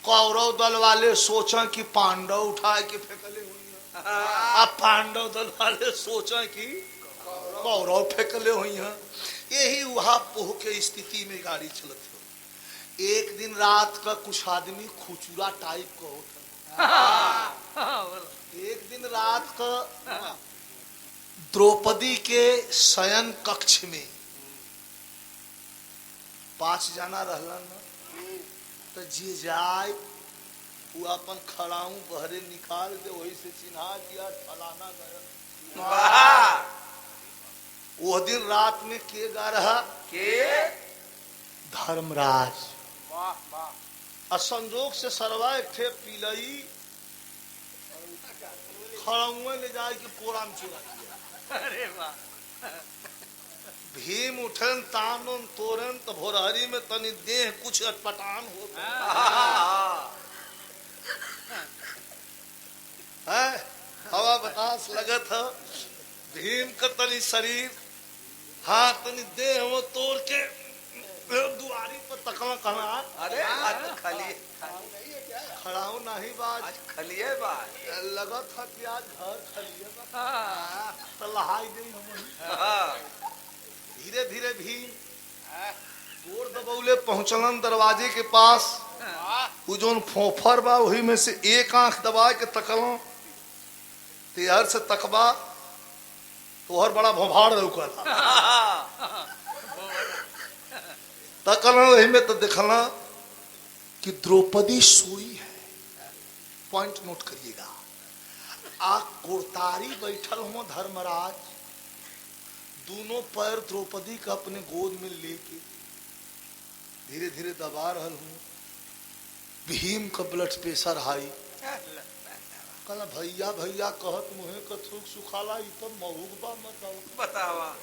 कौरव दल वाले सोचा कि पांडव उठा के फेंकले हुई, अब पांडव दल वाले सोचा कि कौरव फेंकले हुई हैं। यही वहां पोह के स्थिति में गाड़ी चलती। एक दिन रात का कुछ आदमी खुचुरा टाइप का होता। एक दिन रात का द्रौपदी के शयन कक्ष में 5 जना रहलन, तो जे जाए वो अपन खड़ाऊ बहरे निकाल दे, वही से चिन्हा दिया फलाना गया। वो दिन रात में के गा रहा के धर्मराज। संजोग से सरवा एक थे पिलई खड़ुआ ले जाए कि कोरा में चुरा दिया। अरे वाह। भीम उठन तानन तोरन तो भोरहरी में तनी देह कुछ अटपटान हो हवा बतास लगत है। भीम का तनी शरीर हाँ तनी देह वो तोड़ के दुआरी पर तकला कहाँ अरे आज खाली खड़ा हूँ नहीं बाज आज खलिए बात लगा था कि आज घर खलिए तो लहाई दे हम धीरे धीरे भी गोर दबौले पहुंचलन दरवाजे के पास वो जोन फोफर बा वही में से एक आंख दबा के तकलो तेहर से तकबा तोहर बड़ा भोभाड़ रुका तकल वही में तो देखला कि द्रौपदी सोई है। पॉइंट नोट करिएगा। आ गोरतारी बैठल हो धर्मराज दोनों पैर द्रौपदी का अपने गोद में लेके धीरे धीरे दबा रहल हूँ। भीम का ब्लड प्रेशर हाई कहला भैया भैया कहत मुहे का थूक सुखाला ई तो महुक बा मत बतावा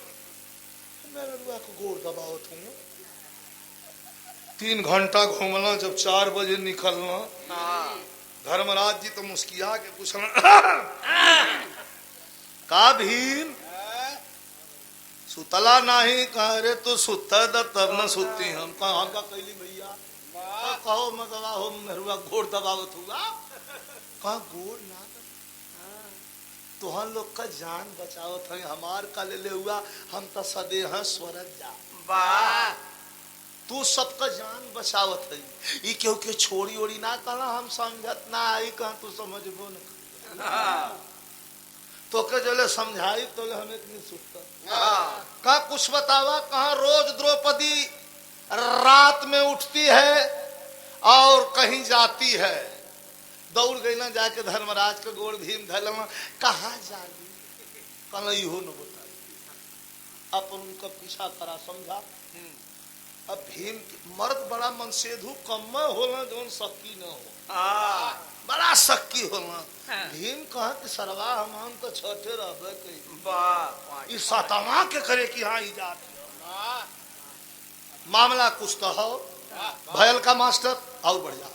मेरे रुआ को गोर दबावत हूँ। 3 घंटा घूमना जब 4 बजे निकलना धर्मराज जी तो मुस्किया के पूछना का भीम सुतला नहीं कह रे तो सुता तब न सुती हम कहा कैली भैया कहो मैं दबा हो मेरुआ गोड़ दबावत हुआ कहा गोड़ ना तुहन लोग का जान बचावत है हमार का ले हुआ हम तो सदे हैं स्वर्ग जा वाह तू सबका जान बचावत है ई क्यों के छोड़ी ओड़ी ना कहना हम समझत ना आई कहा तू समझबो न तो के जले समझाई तो हमें इतनी सुता का कुछ बतावा कहा रोज द्रौपदी रात में उठती है और कहीं जाती है दौड़ गई ना जाके धर्मराज के गोड़ भीम धलमा कहाँ जागी कहना इहो न बताई अपन उनका पीछा करा समझा। अब भीम मर्द बड़ा मनसेधु कम होला जोन सक्की न हो बड़ा सक्की होला भीम कहा कि सरवा हम तो छठे रहबे कई वाह इस सतमा के करे कि हाँ ई जात मामला कुछ तो हो भयल का मास्टर और बढ़ जा।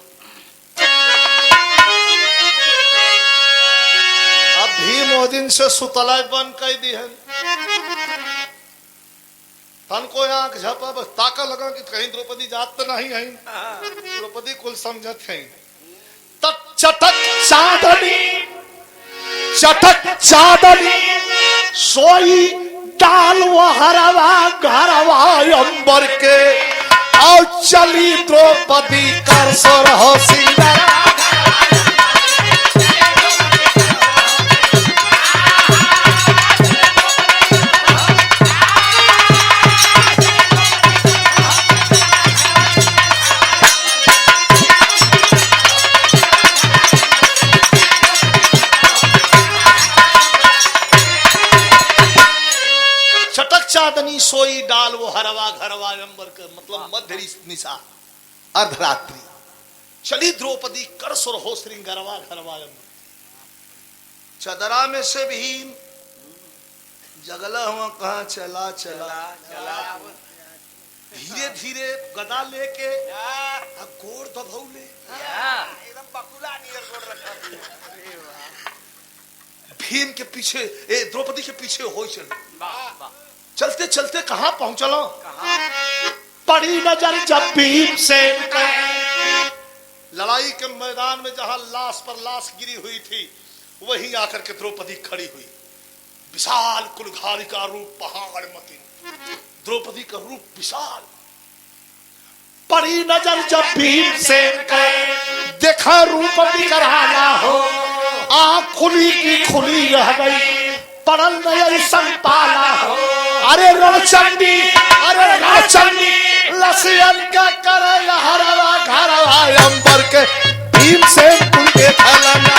अब भीम वो दिन से सुतला बंद कर दी है तन को आंख झपा बस ताका लगा कि कहीं द्रौपदी जात तो नहीं है द्रौपदी कुल समझत है चटक चादनी सोई डाल वो हरवा घरवा अंबर के और चली द्रौपदी कर सोर हो सिंगार चादनी सोई डाल वो हरवा घरवा अंबर के मतलब मध्य निशा अर्धरात्रि चली द्रौपदी कर सुर हो श्रृंगरवा घरवा अंबर चदरा में से भीम जगला हुआ कहा चला चला धीरे धीरे गदा लेके गोड़ दबौले एकदम बकुला नियर गोड़ रखा भीम के पीछे द्रौपदी के पीछे हो चले चलते चलते कहां पहुंचलो पड़ी नजर जब भीम से लड़ाई के मैदान में जहां लाश पर लाश गिरी हुई थी वहीं आकर के द्रौपदी खड़ी हुई विशाल कुलघारी का रूप पहाड़ मती द्रौपदी का रूप विशाल पड़ी नजर जब भीम से देखा रूप बिखराना हो आंख खुली की खुली रह गई पड़ल नहीं संताला हो अरे रणचंडी लसियन का करे हरवा घरवा अंबर के भीम से कुल देखला ना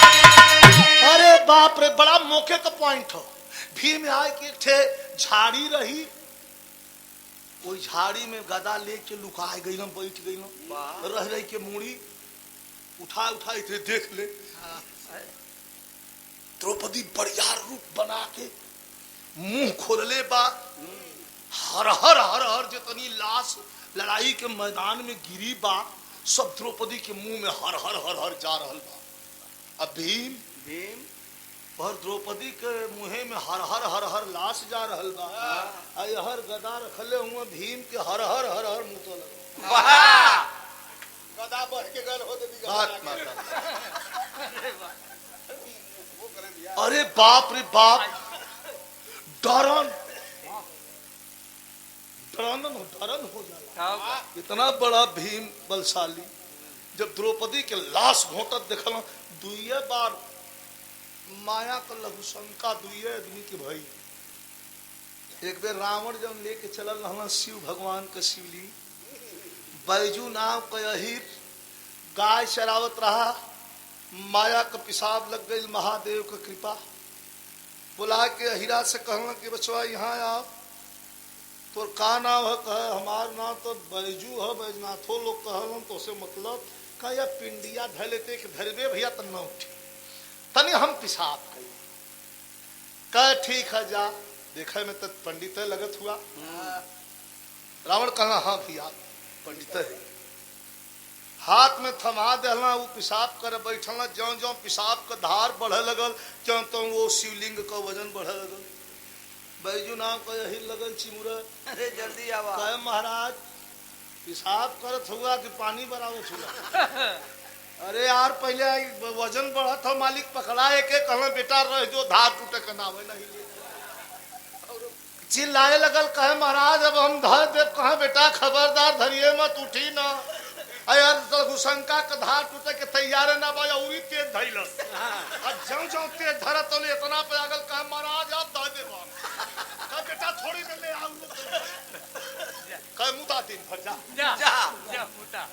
अरे बाप रे बड़ा मौके का पॉइंट हो भीम आए कि एक झाड़ी रही कोई झाड़ी में गदा लेके लुका गई बैठ गई रह रही के मूड़ी उठा इतने देख ले द्रौपदी बढ़िया रूप बना के मुंह खोलले बा हर हर हर हर जितनी लाश लड़ाई के मैदान में गिरी बा सब द्रौपदी के मुंह में हर हर हर हर जा रहल बा। अब भीम भीम और द्रौपदी के मुहे में हर हर हर हर लाश जा रहल बा। आई हर गदा रखले हुआ भीम के हर हर हर हर मुंह तो लगा वाह गदा बढ़ के गल हो दे दी बात माता। अरे बाप रे बाप डरन डरन हो जाला। इतना बड़ा भीम बलशाली जब द्रौपदी के लाश घोटत देखल दुइये बार माया का लघु शंका दुइये आदमी के भई। एक बेर रावण जब लेके चलल रहना शिव भगवान के शिवलिंग, बैजू नाम का अहिर गाय चरावत रहा, माया का पिसाब लग गई, महादेव का कृपा बुला के अहिरा से कहना कि बचवा यहाँ आओ, तो का नाम है? कहे हमार नाम तो बैजू है, बैजनाथो लोग कहलन तो से मतलब कह या पिंडिया धर लेते कि धरबे भैया तन न उठी तनी हम पिसाब कही। कह ठीक है जा, देखे में तो पंडित लगत हुआ। रावण कहना हाँ भैया पंडित है। हाथ में थमा देना, वो पिसाब कर बैठल, ज्यो ज्यो पिसाब का धार बढ़े लगल त्यों त्यों वो शिवलिंग का वजन बढ़े लगल। बैजू नाम का यही लगल चिमुरा। अरे जल्दी आवा। कहे महाराज पिसाब करत हुआ कि पानी बरावत हुआ? अरे यार पहले वजन बढ़ा था, मालिक पकड़ा एक एक कहना बेटा रह जो धार टूटे का नाम है नहीं। चिल्लाए लगल, कहे महाराज अब हम धर दे। कहा बेटा खबरदार धरिए मत, उठी ना। यार शंका का धार टूटे के तैयार ना बा, उरी तेज धैलस। अब जौ जौ तेज धरा तो इतना पे आगल, कहे महाराज आप धा दे बा। कहे बेटा थोड़ी देर ले आऊ। कहे मुदा दिन भर जा जा मुटा।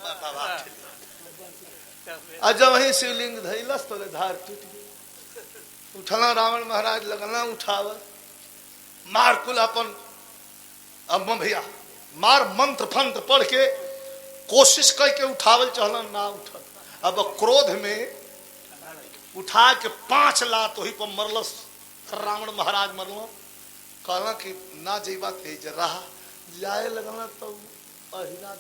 आज जब वही शिवलिंग धैलस तो धार टूट गई। उठला रावण महाराज लगना उठावल, मार कुल अपन अब भैया मार मंत्र फंत्र पढ़ के कोशिश करके उठावल चलन ना उठल। अब क्रोध में उठा के 5 लात वही पर मरलस। रावण महाराज मरलो, कहला कि ना जेबा तेज रहा जाए लगना तो अहिरा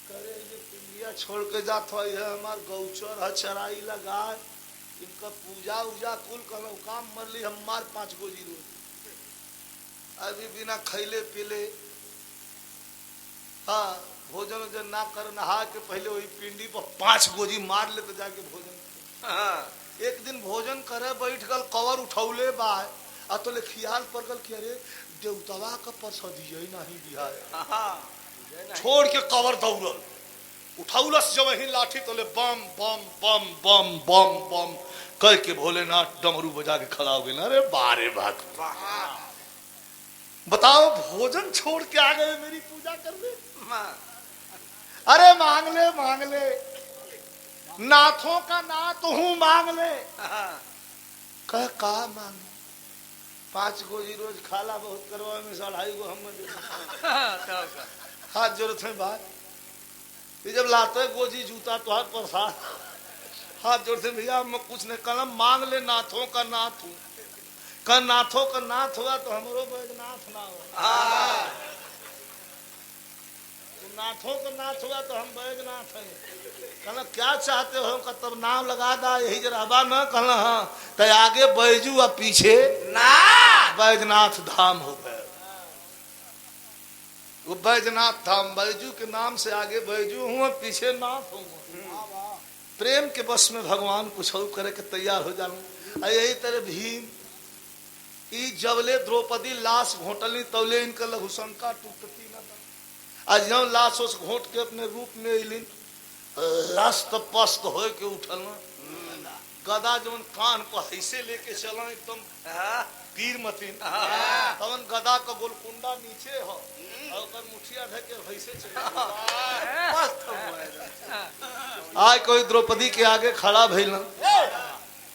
करे जे पिंडिया छोड़ के जात हो हमार गौचर है चराई लगा इनका पूजा उजा कुल कहना काम मरली हमार 5 गो जीरो। अभी बिना खैले पीले हाँ भोजन वोजन ना कर, नहा के पहले वही पिंडी पर 5 गोजी मार ले तो जाके भोजन। एक दिन भोजन करे बैठ गल, कवर उठौले बा आ तो ले ख्याल पड़ गल कि अरे देवतवा का परसदिये नहीं बिहार। छोड़ के कवर दौड़ल, उठौलस जब वही लाठी तो ले बम बम बम बम बम बम कह के भोलेनाथ डमरू बजा के खड़ा हो गए। अरे बारे भक्त बताओ भोजन छोड़ के आ गए मेरी पूजा करने। अरे मांग ले नाथों का नाथ हूं मांग ले। कह का मांगे? 5 गोजी रोज खाला बहुत करवा में 2.5 गो हम हाथ जरूरत है बात। ये जब लाते गोजी जूता तो हाथ प्रसाद हाथ जोड़ते भैया मैं कुछ नहीं कलम मांग ले नाथों का नाथ हूं। कल नाथों का नाथ हुआ तो हमरो बैजनाथ ना हो। नाथों का नाथ हुआ तो हम बैजनाथ हैं। कहना क्या चाहते हो? का तब नाम लगा दा यही जराबा न। कहना हाँ तो आगे बैजू और पीछे ना बैजनाथ धाम हो गए। वो बैजनाथ धाम बैजू के नाम से आगे बैजू हुआ पीछे नाथ हुआ। प्रेम के बस में भगवान कुछ और करे के तैयार हो जाऊं। यही तरह भीम ई जबले द्रौपदी लाश घोटली तौले इनका लघु शंका टूटती न। आज जब लाश उस घोट के अपने रूप में अलिन लस्त पस्त हो के उठल गदा जौन कान को ऐसे लेके चला एकदम तीर मतीन तवन गदा का गोलकुंडा नीचे हो और मुठिया ढके वैसे चला। आज कोई द्रौपदी के आगे खड़ा भइल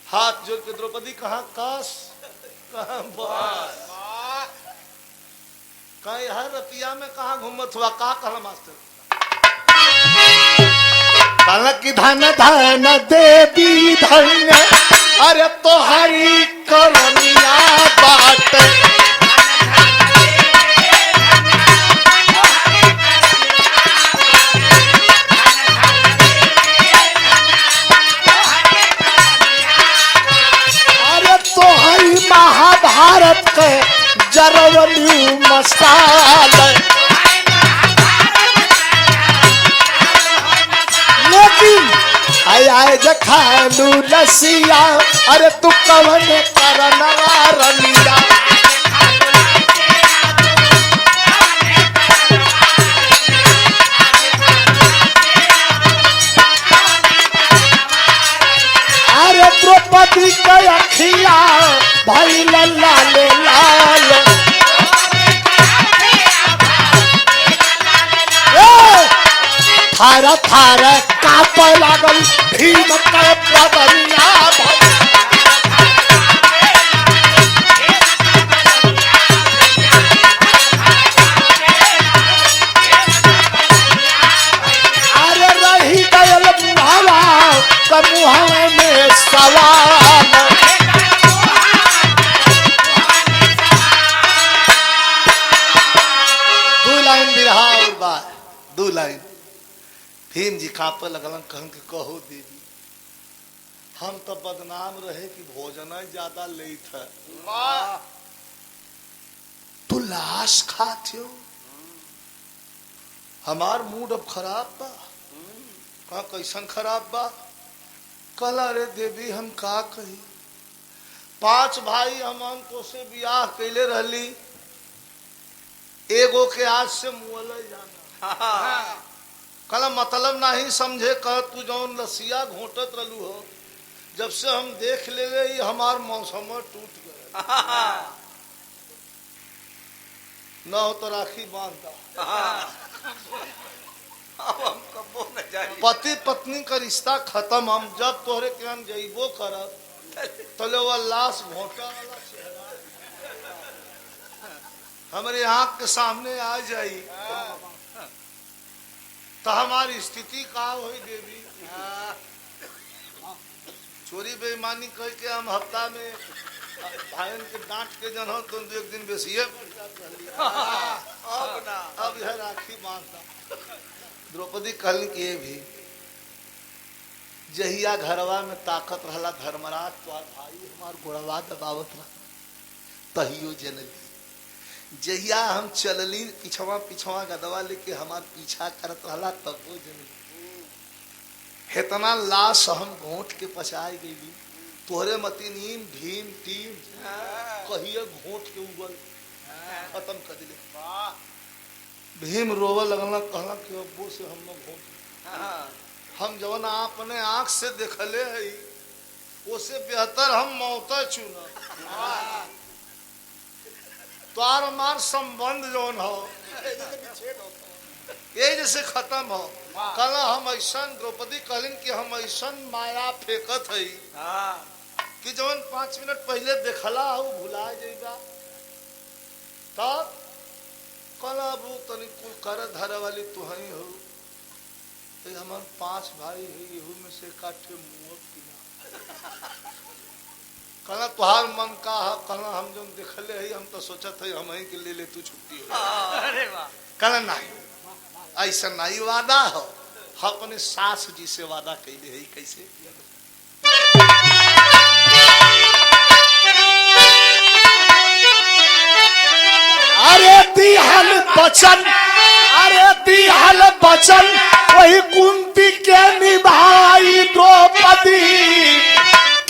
हाथ जोड़ के द्रौपदी कहाँ काश कहीं हर रतिया में कहा घूमत हुआ का कहला मास्टर? की धन धन देवी धन अरे तोहरी करोनिया बात भारत के जरवली मसाल। लेकिन आए जखालू लसिया, अरे तू कवन करनवा रलिया। अरे द्रौपदी के अखिया भाई लाल लाल। थारा थारा काप लागल भीम के बदनिया। अरे रही गयल मुहावा मुहावे में सवाल। दू लाइन बिरहा और बात, दू लाइन। भीम जी कांपे लगलन, कहन के कहो देवी हम तो बदनाम रहे कि भोजन ज्यादा लेत है, तू लाश खाते हो, हमार मूड अब खराब बा। कहा कैसन खराब बा? कल अरे देवी हम का कही, 5 भाई हम तो से बियाह कैले रहली, एगो के आज से मुअल जाना। कल मतलब नहीं समझे, कह तू जौन लसिया घोटत रहलू हो, जब से हम देख ले गई हमार मौसम टूट गए। न हो तो राखी बांधता। पति पत्नी का रिश्ता खत्म, हम जब तोहरे के हम जइबो करब तले वो लाश घोटा वाला चेहरा हमारे आंख के सामने आ जाई तो हमारी स्थिति का हुई देवी। चोरी बेईमानी करके हम हफ्ता में भाईन के डांट के जन हो तो एक दिन बेसिए अब यह राखी बांधता। द्रौपदी कहल के भी जहिया घरवा में ताकत रहला धर्मराज तो भाई हमार गोड़वा दबावत रहा, तहियो जनली जहिया हम चलली पिछवा पिछवा गदवा लेके हमार पीछा करत रहला तब वो जनली। हेतना लाश हम घोट के पचाई गई, तोहरे मती नीम भीम टीम कहिए घोट के उबल खत्म कर दिले। भीम रोवे लगला, कहला कि अब्बो से हम घोट हम जवन अपने आंख से देखले है उससे बेहतर हम मौत चुना। तार हमार संबंध जौन हो यही जैसे खत्म हो। कल हम ऐसा द्रौपदी कहलिन कि हम ऐसा माया फेंकत है कि जवन 5 मिनट पहले देखला हो भुला जाएगा। तब कल अब तनी कुल कर धरे वाली तू ही हो, हमारे 5 भाई है, यहू में से काठे मुँह कहना तुहार मन का है। कहना हम जो देखले है हम तो सोचत है हम ही के ले तू छुट्टी हो। कहना नहीं ऐसा नहीं वादा हो, अपने सास जी से वादा कैले है। कैसे? अरे दिहल बचन, अरे दिहल बचन वही कुंती के निभाई द्रौपदी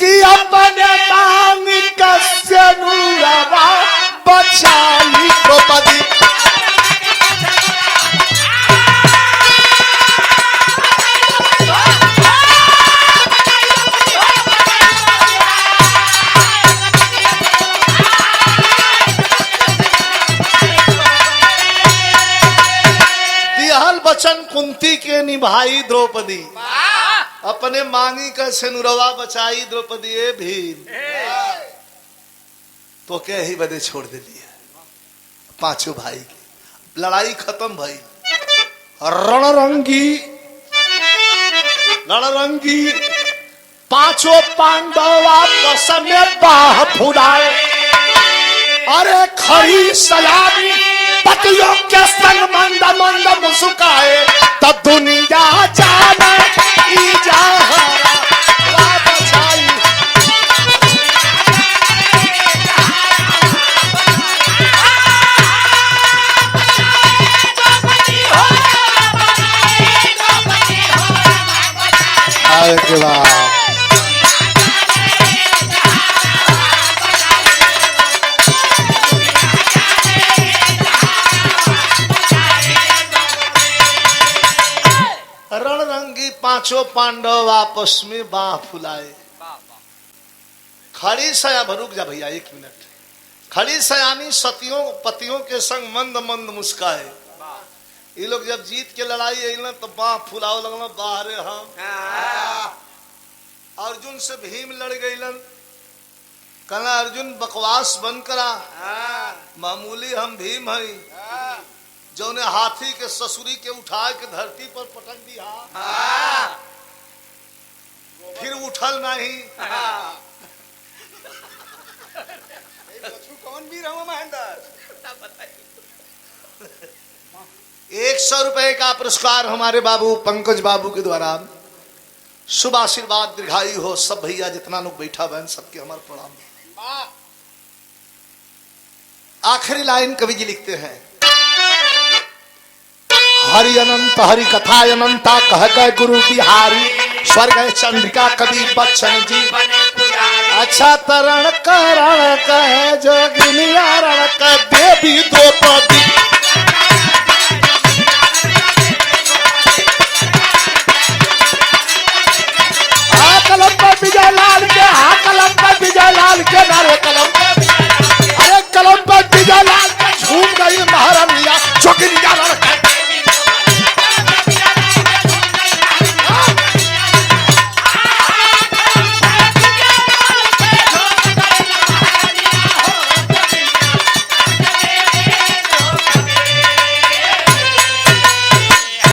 कि अपने मांग का सेनुरवा बचाई द्रौपदी। वचन कुंती के निभाई द्रौपदी, अपने मांगी का सेनुरवा बचाई द्रौपदी। भीम तो क्या ही बदे छोड़ दे लिया 5 भाई की लड़ाई खत्म भाई। रणरंगी रणरंगी 5 पांडवा आपस में बाह फुलाए। अरे खड़ी सलामी पतियों के संग मंद मंद मुस्काए, तब दुनिया जाने की जहां। पांचों पांडव आपस में बाह फुलाए। खड़ी सया रुक जा भैया 1 मिनट। खड़ी सयानी सतियों पतियों के संग मंद मंद मुस्काए। ये लोग जब जीत के लड़ाई अलन तो बाह फुलाओ लगल बाहरे हम। अर्जुन से भीम लड़ गईलन। कहना अर्जुन बकवास बंद करा, मामूली हम भीम हई जौने हाथी के ससुरी के उठा के धरती पर पटक दिया फिर उठल नहीं। कौन भी रहो महेंद्र? 100 रुपए का पुरस्कार हमारे बाबू पंकज बाबू के द्वारा। शुभ आशीर्वाद दीर्घायु हो। सब भैया जितना लोग बैठा बहन सबके हमारे प्रणाम। आखिरी लाइन कवि जी लिखते हैं, हरि अनंत हरि कथा अनंता कह गए गुरु बिहारी स्वर्ग चंद्रिका कवि बच्चन जी। अच्छा तरण करण कह जो